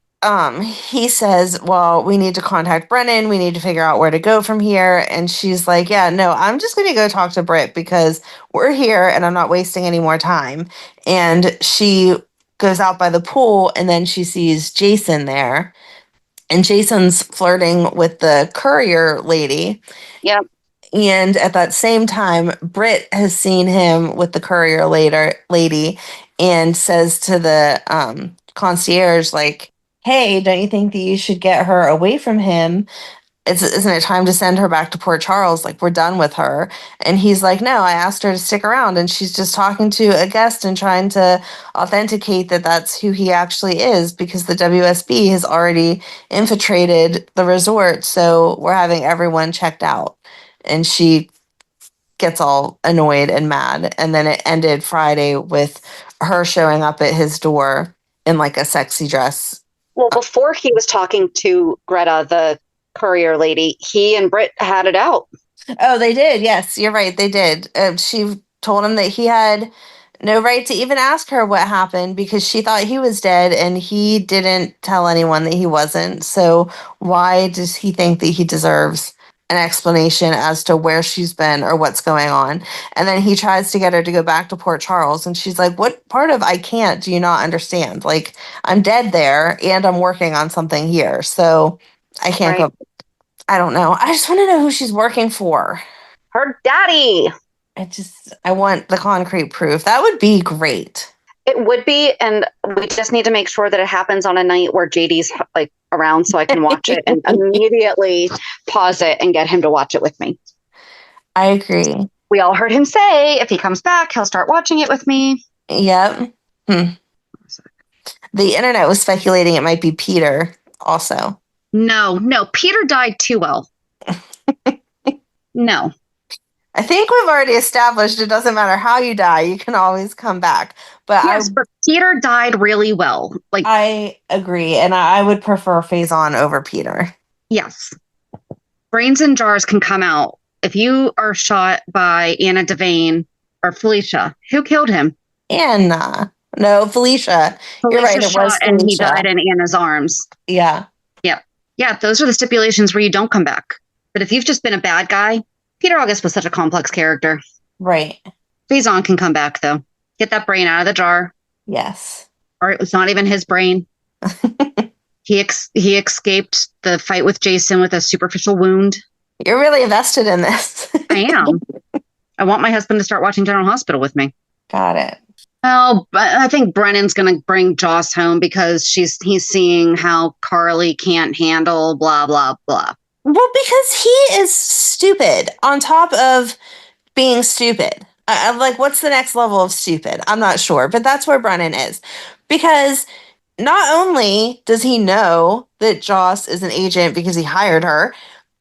he says, well, we need to contact Brennan. We need to figure out where to go from here. And she's like, yeah, no, I'm just going to go talk to Britt because we're here and I'm not wasting any more time. And she goes out by the pool and then she sees Jason there. And Jason's flirting with the courier lady. Yep. And at that same time, Britt has seen him with the courier lady and says to the concierge, like, hey, don't you think that you should get her away from him? Isn't it time to send her back to Port Charles? Like, we're done with her. And he's like, no, I asked her to stick around and she's just talking to a guest and trying to authenticate that that's who he actually is because the WSB has already infiltrated the resort. So we're having everyone checked out. And she gets all annoyed and mad. And then it ended Friday with her showing up at his door in like a sexy dress. Well, before he was talking to Greta, the courier lady, he and Britt had it out. Oh, they did. Yes, you're right. They did. She told him that he had no right to even ask her what happened because she thought he was dead and he didn't tell anyone that he wasn't. So why does he think that he deserves an explanation as to where she's been or what's going on? And then he tries to get her to go back to Port Charles, and she's like, what part of I can't do you not understand? Like, I'm dead there and I'm working on something here. So I can't go. I don't know. I just want to know who she's working for. Her daddy. I want the concrete proof. That would be great. It would be, and we just need to make sure that it happens on a night where JD's like around so I can watch it and immediately pause it and get him to watch it with me. I agree. We all heard him say if he comes back, he'll start watching it with me. Yep. The internet was speculating it might be Peter also. No, Peter died too well. No. I think we've already established it doesn't matter how you die, you can always come back. But yes, but Peter died really well. Like, I agree, and I would prefer Faison over Peter. Yes. Brains in jars can come out. If you are shot by Anna Devane or Felicia, who killed him? Anna. No, Felicia. You're right, it was and Felicia. He died in Anna's arms. Yeah. Yeah, those are the stipulations where you don't come back. But if you've just been a bad guy, Peter August was such a complex character. Right. Faison can come back, though. Get that brain out of the jar. Yes. Or it's not even his brain. He escaped the fight with Jason with a superficial wound. You're really invested in this. I am. I want my husband to start watching General Hospital with me. Got it. Oh, but I think Brennan's going to bring Joss home because he's seeing how Carly can't handle blah, blah, blah. Well, because he is stupid on top of being stupid. I'm like, what's the next level of stupid? I'm not sure, but that's where Brennan is. Because not only does he know that Joss is an agent because he hired her,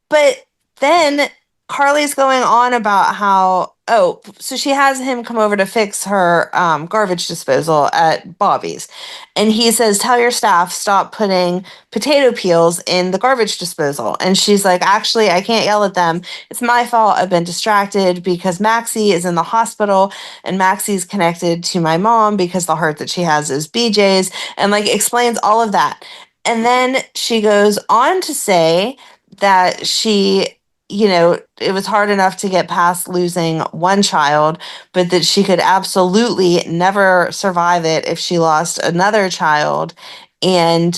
but then Carly's going on about how, so she has him come over to fix her garbage disposal at Bobby's. And he says, tell your staff, stop putting potato peels in the garbage disposal. And she's like, actually, I can't yell at them. It's my fault. I've been distracted because Maxie is in the hospital and Maxie's connected to my mom because the heart that she has is BJ's, and like explains all of that. And then she goes on to say that she, it was hard enough to get past losing one child, but that she could absolutely never survive it if she lost another child. And,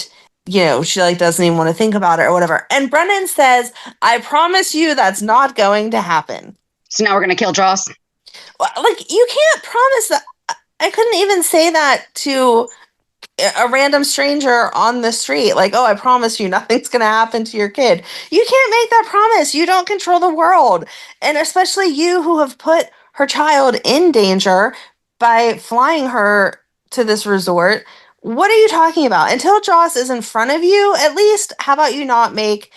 she like doesn't even want to think about it or whatever. And Brennan says, I promise you that's not going to happen. So now we're going to kill Joss? Like, you can't promise that. I couldn't even say that to a random stranger on the street, like, I promise you nothing's going to happen to your kid. You can't make that promise. You don't control the world. And especially you who have put her child in danger by flying her to this resort. What are you talking about? Until Joss is in front of you, at least, how about you not make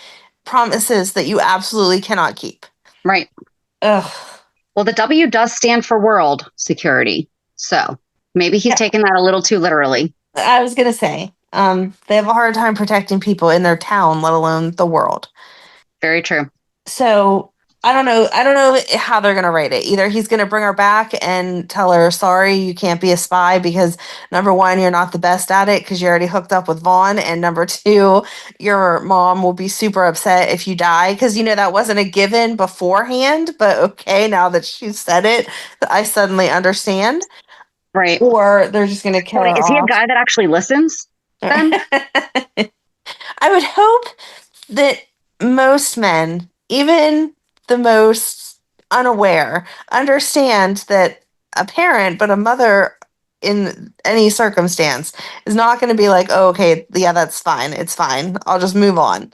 promises that you absolutely cannot keep? Right. Ugh. Well, the W does stand for world security. So maybe he's taken that a little too literally. I was going to say, they have a hard time protecting people in their town, let alone the world. Very true. So I don't know how they're going to write it. Either he's going to bring her back and tell her, sorry, you can't be a spy because number one, you're not the best at it because you're already hooked up with Vaughn. And number two, your mom will be super upset if you die because, that wasn't a given beforehand. But okay, now that she said it, I suddenly understand. Right. Or they're just going to kill her off. Is he a guy that actually listens then? I would hope that most men, even the most unaware, understand that a parent, but a mother in any circumstance, is not going to be like, oh, okay, yeah, that's fine. It's fine. I'll just move on.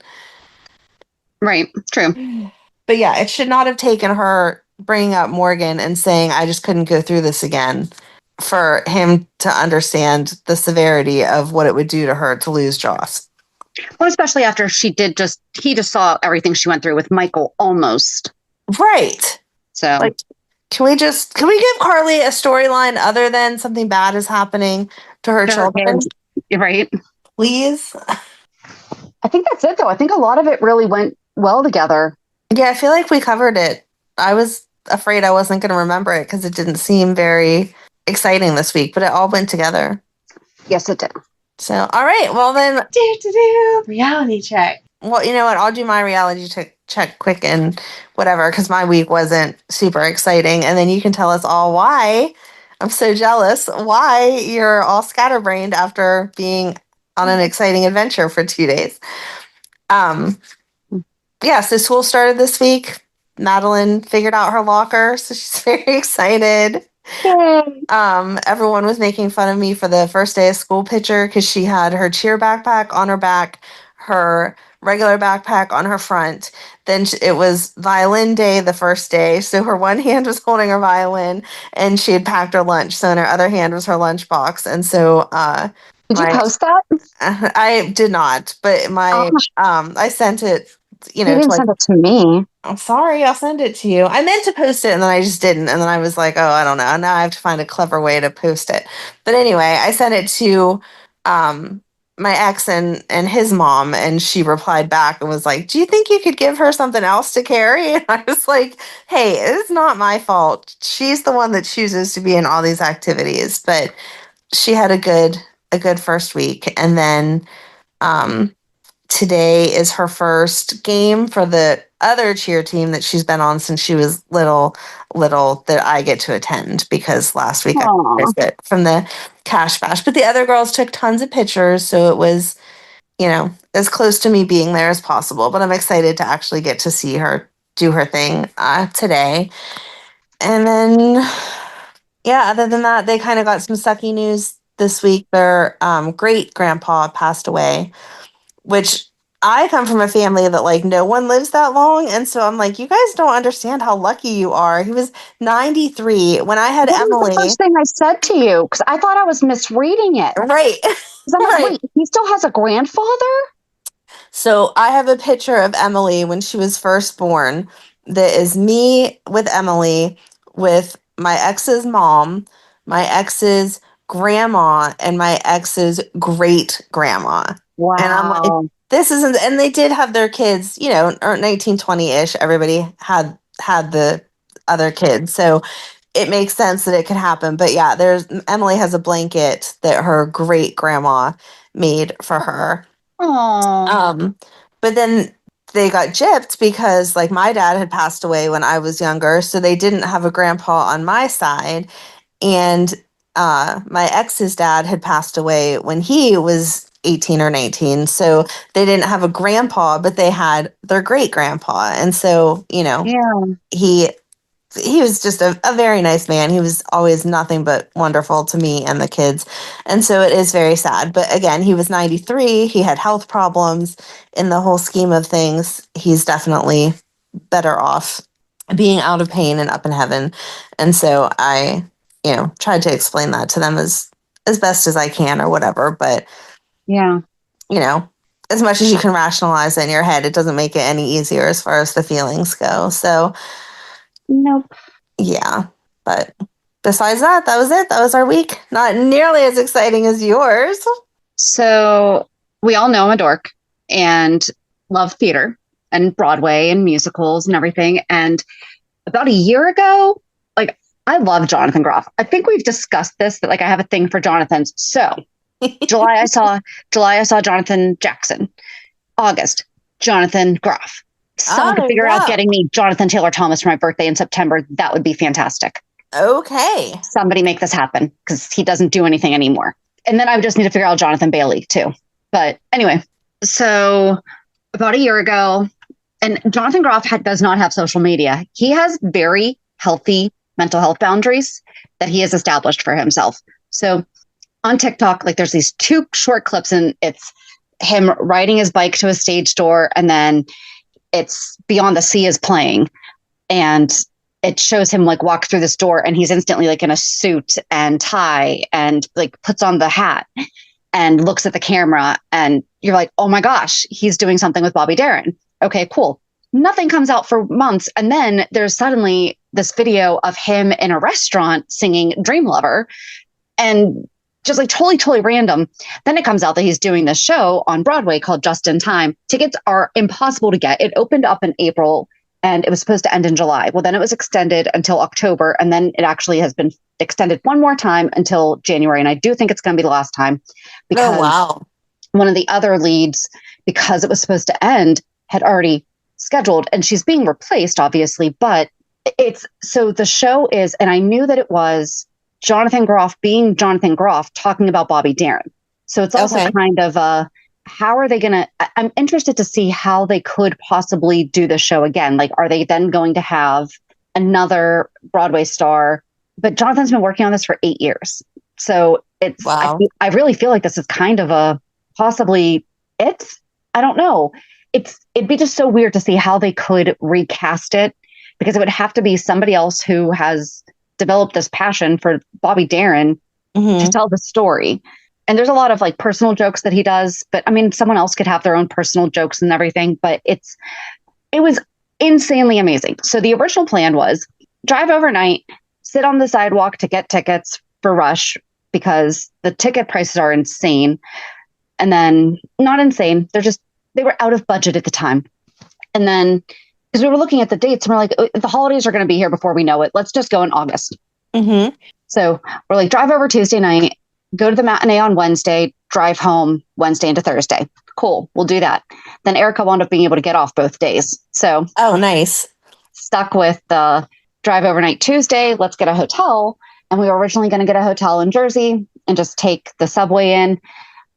Right. True. But yeah, it should not have taken her bringing up Morgan and saying, I just couldn't go through this again, for him to understand the severity of what it would do to her to lose Joss. Well, especially after he just saw everything she went through with Michael almost. Right. So like, can we give Carly a storyline other than something bad is happening to her children? Right. Please. I think that's it though. I think a lot of it really went well together. Yeah, I feel like we covered it. I was afraid I wasn't going to remember it because it didn't seem very exciting this week, but it all went together. Yes, it did. So, all right. Well, then. Reality check. Well, you know what? I'll do my reality check quick and whatever, because my week wasn't super exciting. And then you can tell us all why. I'm so jealous why you're all scatterbrained after being on an exciting adventure for 2 days. Yeah, so school started this week. Madeline figured out her locker, so she's very excited. Yay. Everyone was making fun of me for the first day of school picture because she had her cheer backpack on her back, her regular backpack on her front. Then it was violin day the first day, so her one hand was holding her violin, and she had packed her lunch. So in her other hand was her lunchbox, and so did you post that? I did not, but I sent it. You didn't send it to me. I'm sorry, I'll send it to you. I meant to post it and then I just didn't. And then I was like, oh, I don't know. Now I have to find a clever way to post it. But anyway, I sent it to my ex and his mom, and she replied back and was like, do you think you could give her something else to carry? And I was like, hey, it's not my fault. She's the one that chooses to be in all these activities. But she had a good first week. And then today is her first game for the other cheer team that she's been on since she was little that I get to attend, because last week I missed it from the Cash Bash. But the other girls took tons of pictures, so it was, as close to me being there as possible. But I'm excited to actually get to see her do her thing today. And then, yeah, other than that, they kind of got some sucky news this week. Their great grandpa passed away, which I come from a family that, like, no one lives that long. And so I'm like, you guys don't understand how lucky you are. He was 93. When I had Emily. Was the first thing I said to you, because I thought I was misreading it. Right. I'm like, wait, he still has a grandfather? So I have a picture of Emily when she was first born that is me with Emily, with my ex's mom, my ex's grandma, and my ex's great grandma. Wow. And I'm like, this isn't, and they did have their kids, or 1920-ish. Everybody had the other kids. So it makes sense that it could happen. But yeah, Emily has a blanket that her great grandma made for her. Aww. But then they got gypped because, like, my dad had passed away when I was younger, so they didn't have a grandpa on my side. And my ex's dad had passed away when he was 18 or 19, so they didn't have a grandpa, but they had their great grandpa. And so, he was just a very nice man. He was always nothing but wonderful to me and the kids. And so it is very sad. But again, he was 93. He had health problems. In the whole scheme of things, he's definitely better off being out of pain and up in heaven. And so I, tried to explain that to them as best as I can or whatever. But, as much as you can rationalize it in your head, it doesn't make it any easier as far as the feelings go. So, nope. Yeah. But besides that, that was it. That was our week. Not nearly as exciting as yours. So we all know I'm a dork and love theater and Broadway and musicals and everything. And about a year ago, like, I love Jonathan Groff. I think we've discussed this, that, like, I have a thing for Jonathans. So July I saw Jonathan Jackson. August, Jonathan Groff. Someone could figure out getting me Jonathan Taylor Thomas for my birthday in September. That would be fantastic. Okay. Somebody make this happen, because he doesn't do anything anymore. And then I would just need to figure out Jonathan Bailey too. But anyway, so about a year ago, and Jonathan Groff does not have social media. He has very healthy mental health boundaries that he has established for himself. So on TikTok, like, there's these 2 short clips, and it's him riding his bike to a stage door, and then it's Beyond the Sea is playing, and it shows him, like, walk through this door, and he's instantly, like, in a suit and tie, and, like, puts on the hat and looks at the camera, and you're like, oh my gosh, he's doing something with Bobby Darin. Okay, cool. Nothing comes out for months, and then there's suddenly this video of him in a restaurant singing Dream Lover, and just, like, totally random. Then it comes out that he's doing this show on Broadway called Just in Time. Tickets are impossible to get. It opened up in April. and it was supposed to end in July. Well, then it was extended until October, and then it actually has been extended one more time until January. And I do think it's going to be the last time because one of the other leads, because it was supposed to end, had already scheduled, and she's being replaced, obviously. But it's so the show is, and I knew that it was Jonathan Groff being Jonathan Groff talking about Bobby Darin. So it's also kind of how are they going to, I'm interested to see how they could possibly do the show again. Like, are they then going to have another Broadway star? But Jonathan's been working on this for 8 years. So it's, I really feel like this is kind of a possibly I don't know. It'd be just so weird to see how they could recast it, because it would have to be somebody else who has developed this passion for Bobby Darin to tell the story. And there's a lot of like personal jokes that he does, but I mean, someone else could have their own personal jokes and everything, but it was insanely amazing. So the original plan was drive overnight, sit on the sidewalk to get tickets for Rush, because the ticket prices are insane. And then not insane. They were out of budget at the time. And then because we were looking at the dates and we're like, the holidays are going to be here before we know it. Let's just go in August. So we're like, drive over Tuesday night, go to the matinee on Wednesday, drive home Wednesday into Thursday. Cool. We'll do that. Then Erica wound up being able to get off both days. So nice. Stuck with the drive overnight Tuesday. Let's get a hotel. And we were originally going to get a hotel in Jersey and just take the subway in.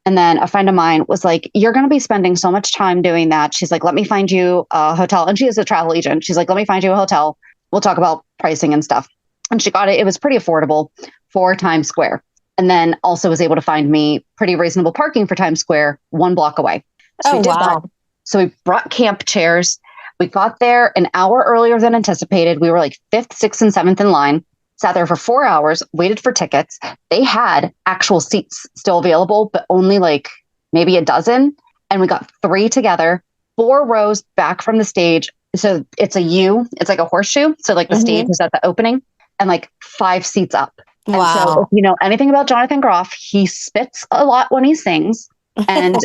And then a friend of mine was like, you're going to be spending so much time doing that. She's like, let me find you a hotel. And she is a travel agent. She's like, let me find you a hotel. We'll talk about pricing and stuff. And she got it. It was pretty affordable for Times Square. And then also was able to find me pretty reasonable parking for Times Square 1 block away. So we did that. So we brought camp chairs. We got there an hour earlier than anticipated. We were like 5th, 6th, and 7th in line. Sat there for 4 hours, waited for tickets. They had actual seats still available, but only like maybe a dozen. And we got 3 together, 4 rows back from the stage. So it's a U, it's like a horseshoe. So like the stage is at the opening, and like 5 seats up. And so if you know anything about Jonathan Groff, he spits a lot when he sings. And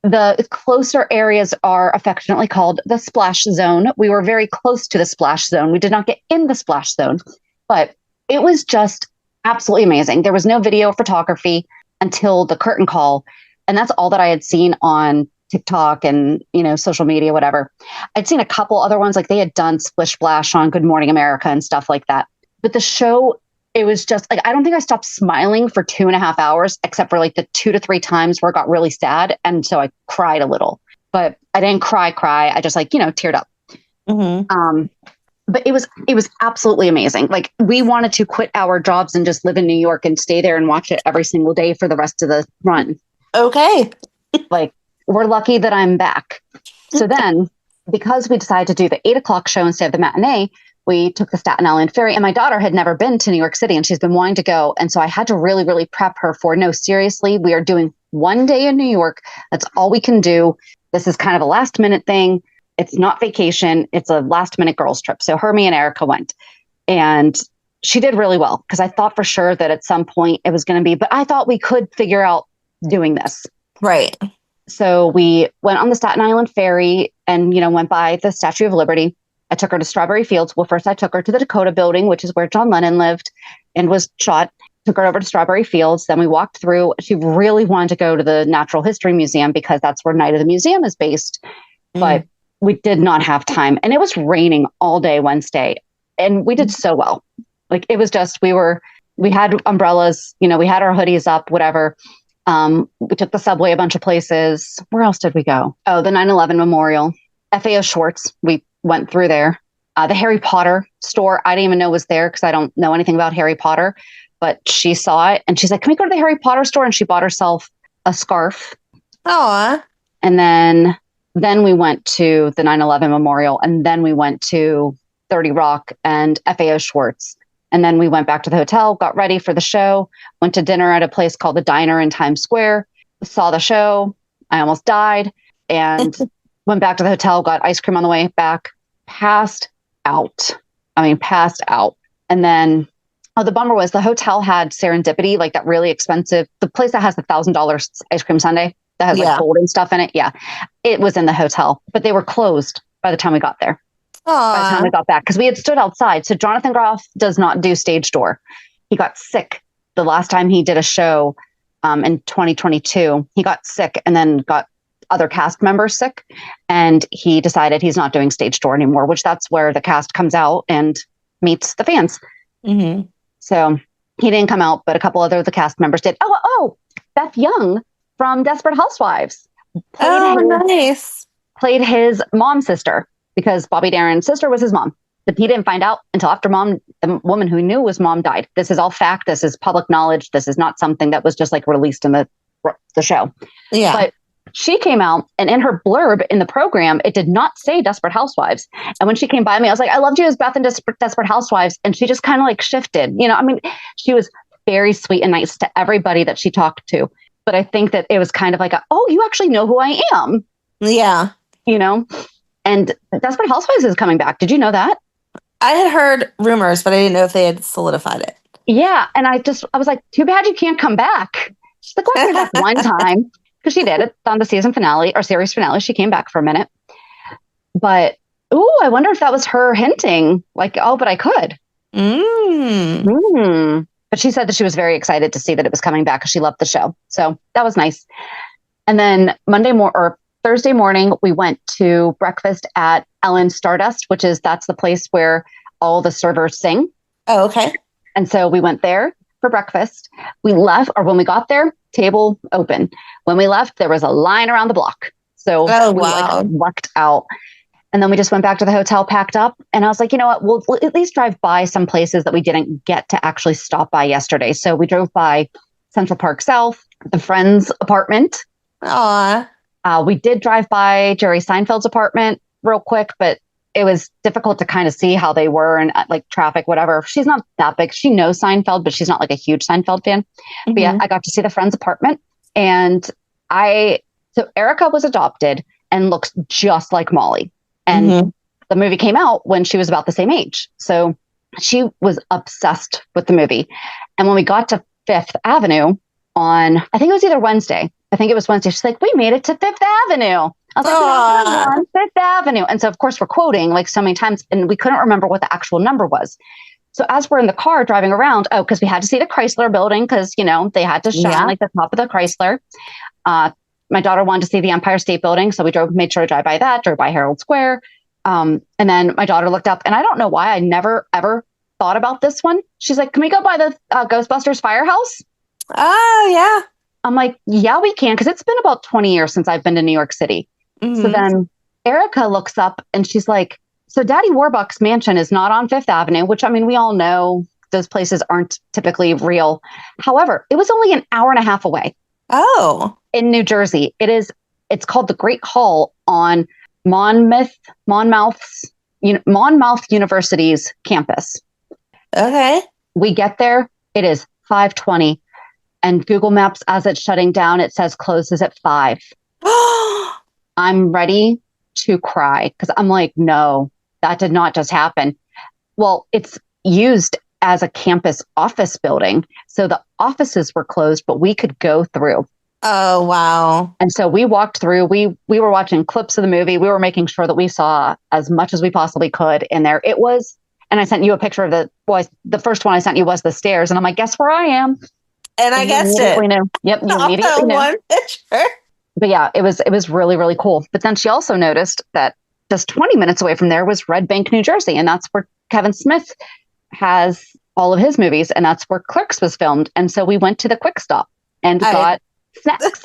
the closer areas are affectionately called the splash zone. We were very close to the splash zone. We did not get in the splash zone, but it was just absolutely amazing. There was no video photography until the curtain call. And that's all that I had seen on TikTok and, social media, whatever. I'd seen a couple other ones, like they had done Splish Splash on Good Morning America and stuff like that. But the show, it was just like, I don't think I stopped smiling for 2.5 hours, except for like the 2 to 3 times where it got really sad. And so I cried a little, but I didn't cry. I just teared up. But it was absolutely amazing. Like, we wanted to quit our jobs and just live in New York and stay there and watch it every single day for the rest of the run. Okay. Like, we're lucky that I'm back. So then, because we decided to do the 8:00 show instead of the matinee, we took the Staten Island ferry, and my daughter had never been to New York City and she's been wanting to go. And so I had to really, really prep her for, no, seriously, we are doing 1 day in New York. That's all we can do. This is kind of a last minute thing. It's not vacation. It's a last minute girls trip. So her, me, and Erica went, and she did really well, because I thought for sure that at some point it was going to be, but I thought we could figure out doing this. Right. So we went on the Staten Island ferry and, went by the Statue of Liberty. I took her to Strawberry Fields. Well, first I took her to the Dakota Building, which is where John Lennon lived and was shot. Took her over to Strawberry Fields. Then we walked through. She really wanted to go to the Natural History Museum because that's where Night of the Museum is based. But we did not have time. And it was raining all day Wednesday. And we did so well. Like, it was just, we had umbrellas, we had our hoodies up, whatever. We took the subway a bunch of places. Where else did we go? Oh, the 9/11 Memorial, FAO Schwartz. We went through there. The Harry Potter store, I didn't even know was there because I don't know anything about Harry Potter. But she saw it and she's like, can we go to the Harry Potter store? And she bought herself a scarf. Aw. And then we went to the 9/11 Memorial, and then we went to 30 Rock and FAO Schwartz. And then we went back to the hotel, got ready for the show, went to dinner at a place called the Diner in Times Square, saw the show. I almost died, and went back to the hotel, got ice cream on the way back, passed out. And then, the bummer was the hotel had Serendipity, like that really expensive, the place that has the $1,000 ice cream sundae that has like gold and stuff in it. Yeah. It was in the hotel, but they were closed by the time we got there. by the time we Aw. got back, because we had stood outside. So Jonathan Groff does not do stage door. He got sick the last time he did a show in 2022. He got sick and then got other cast members sick, and he decided he's not doing stage door anymore, which that's where the cast comes out and meets the fans. Mm-hmm. So he didn't come out, but a couple other of the cast members did. Oh, Beth Young from Desperate Housewives Nice. played his mom's sister, because Bobby Darin's sister was his mom. But he didn't find out until after the woman who knew his mom died. This is all fact. This is public knowledge. This is not something that was just like released in the show. Yeah. But she came out, and in her blurb in the program, it did not say Desperate Housewives. And when she came by me, I was like, I loved you as Beth in Desperate Housewives. And she just kind of like shifted. She was very sweet and nice to everybody that she talked to. But I think that it was kind of like, oh, you actually know who I am. Yeah. And Desperate Housewives is coming back. Did you know that? I had heard rumors, but I didn't know if they had solidified it. Yeah. And I was like, too bad you can't come back. She's like, well, back one time. Because she did it on the season finale or series finale. She came back for a minute. But, I wonder if that was her hinting like, oh, but I could. But she said that she was very excited to see that it was coming back because she loved the show. So that was nice. And then Thursday morning, we went to breakfast at Ellen Stardust, that's the place where all the servers sing. Oh, okay. And so we went there for breakfast. We left, or when we got there, table open. When we left, there was a line around the block. So we lucked out. And then we just went back to the hotel, packed up. And I was like, you know what? We'll at least drive by some places that we didn't get to actually stop by yesterday. So we drove by Central Park South, the Friends apartment. Aw. We did drive by Jerry Seinfeld's apartment real quick, but it was difficult to kind of see how they were and like traffic, whatever. She's not that big. She knows Seinfeld, but she's not like a huge Seinfeld fan. Mm-hmm. But yeah, I got to see the Friends apartment. And so Erica was adopted and looks just like Molly. And the movie came out when she was about the same age. So she was obsessed with the movie. And when we got to Fifth Avenue I think it was either Wednesday. I think it was Wednesday. She's like, we made it to Fifth Avenue. I was like, on Fifth Avenue. And so, of course, we're quoting like so many times, and we couldn't remember what the actual number was. So as we're in the car driving around, because we had to see the Chrysler building because, they had to shine like the top of the Chrysler. My daughter wanted to see the Empire State Building. So we made sure to drive by that, drove by Herald Square. And then my daughter looked up, and I don't know why I never, ever thought about this one. She's like, can we go by the Ghostbusters Firehouse? Oh, yeah. I'm like, yeah, we can. Because it's been about 20 years since I've been to New York City. Mm-hmm. So then Erica looks up and she's like, so Daddy Warbucks mansion is not on Fifth Avenue, which we all know those places aren't typically real. However, it was only an hour and a half away. Oh. In New Jersey. It's called the Great Hall on Monmouth University's campus. Okay. We get there. It is 5:20. And Google Maps, as it's shutting down, it says closes at 5. I'm ready to cry because I'm like, no, that did not just happen. Well, it's used as a campus office building. So the offices were closed, but we could go through. Oh, wow. And so we walked through. We were watching clips of the movie. We were making sure that we saw as much as we possibly could in there. It was, and I sent you a picture of the first one I sent you was the stairs. And I'm like, guess where I am? And I guessed it. Knew. Yep, you immediately knew. One picture. But yeah, it was really, really cool. But then she also noticed that just 20 minutes away from there was Red Bank, New Jersey. And that's where Kevin Smith has all of his movies. And that's where Clerks was filmed. And so we went to the Quick Stop and got snacks.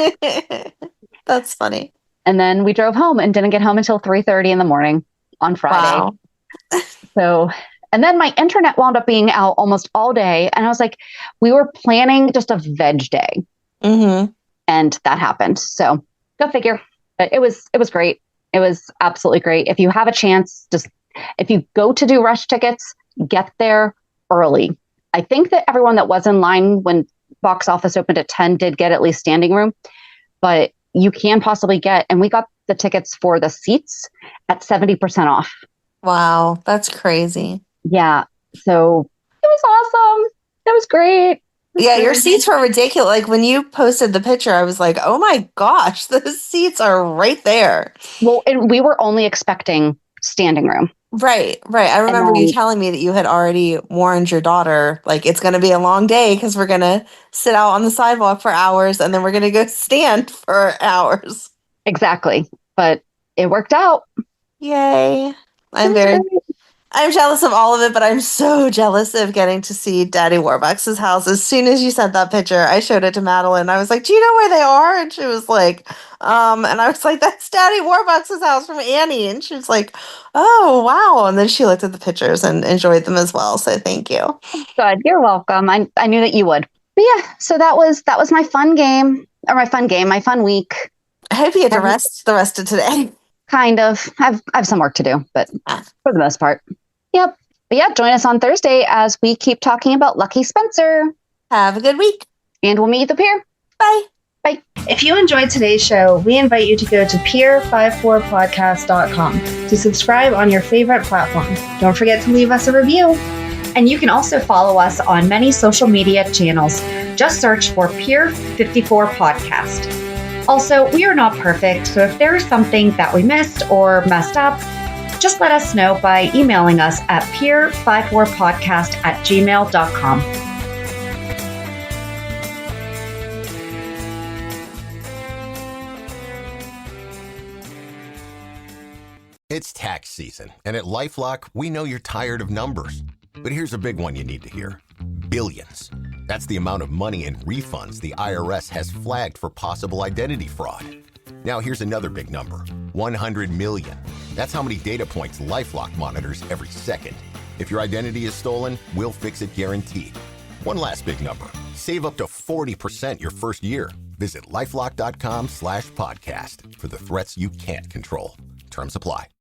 That's funny. And then we drove home and didn't get home until 3:30 in the morning on Friday. Wow. So... And then my internet wound up being out almost all day. And I was like, we were planning just a veg day. Mm-hmm. And that happened. So go figure. But it was great. It was absolutely great. If you have a chance, if you go to do rush tickets, get there early. I think that everyone that was in line when box office opened at 10 did get at least standing room. But you can possibly get, and we got the tickets for the seats at 70% off. Wow, that's crazy. Yeah. So it was awesome. It was great. Yeah, your seats were ridiculous. Like when you posted the picture, I was like, oh my gosh, the seats are right there. Well, and we were only expecting standing room. Right. I remember you then- telling me that you had already warned your daughter, like, it's going to be a long day because we're going to sit out on the sidewalk for hours and then we're going to go stand for hours. Exactly. But it worked out. Yay. I'm jealous of all of it, but I'm so jealous of getting to see Daddy Warbucks' house. As soon as you sent that picture, I showed it to Madeline. I was like, do you know where they are? And she was like, and I was like, that's Daddy Warbucks' house from Annie. And she was like, oh, wow. And then she looked at the pictures and enjoyed them as well. So thank you. Good. You're welcome. I knew that you would. But yeah, so that was my fun week. I hope you get to rest the rest of today. Kind of. I have some work to do, but for the most part. Yep. But yeah, join us on Thursday as we keep talking about Lucky Spencer. Have a good week. And we'll meet you at the pier. Bye. Bye. If you enjoyed today's show, we invite you to go to peer54podcast.com to subscribe on your favorite platform. Don't forget to leave us a review. And you can also follow us on many social media channels. Just search for Peer 54 Podcast. Also, we are not perfect, so if there is something that we missed or messed up, just let us know by emailing us at peer54podcast@gmail.com. It's tax season, and at LifeLock, we know you're tired of numbers. But here's a big one you need to hear. Billions. That's the amount of money in refunds the IRS has flagged for possible identity fraud. Now here's another big number. 100 million. That's how many data points LifeLock monitors every second. If your identity is stolen, we'll fix it guaranteed. One last big number. Save up to 40% your first year. Visit LifeLock.com/podcast for the threats you can't control. Terms apply.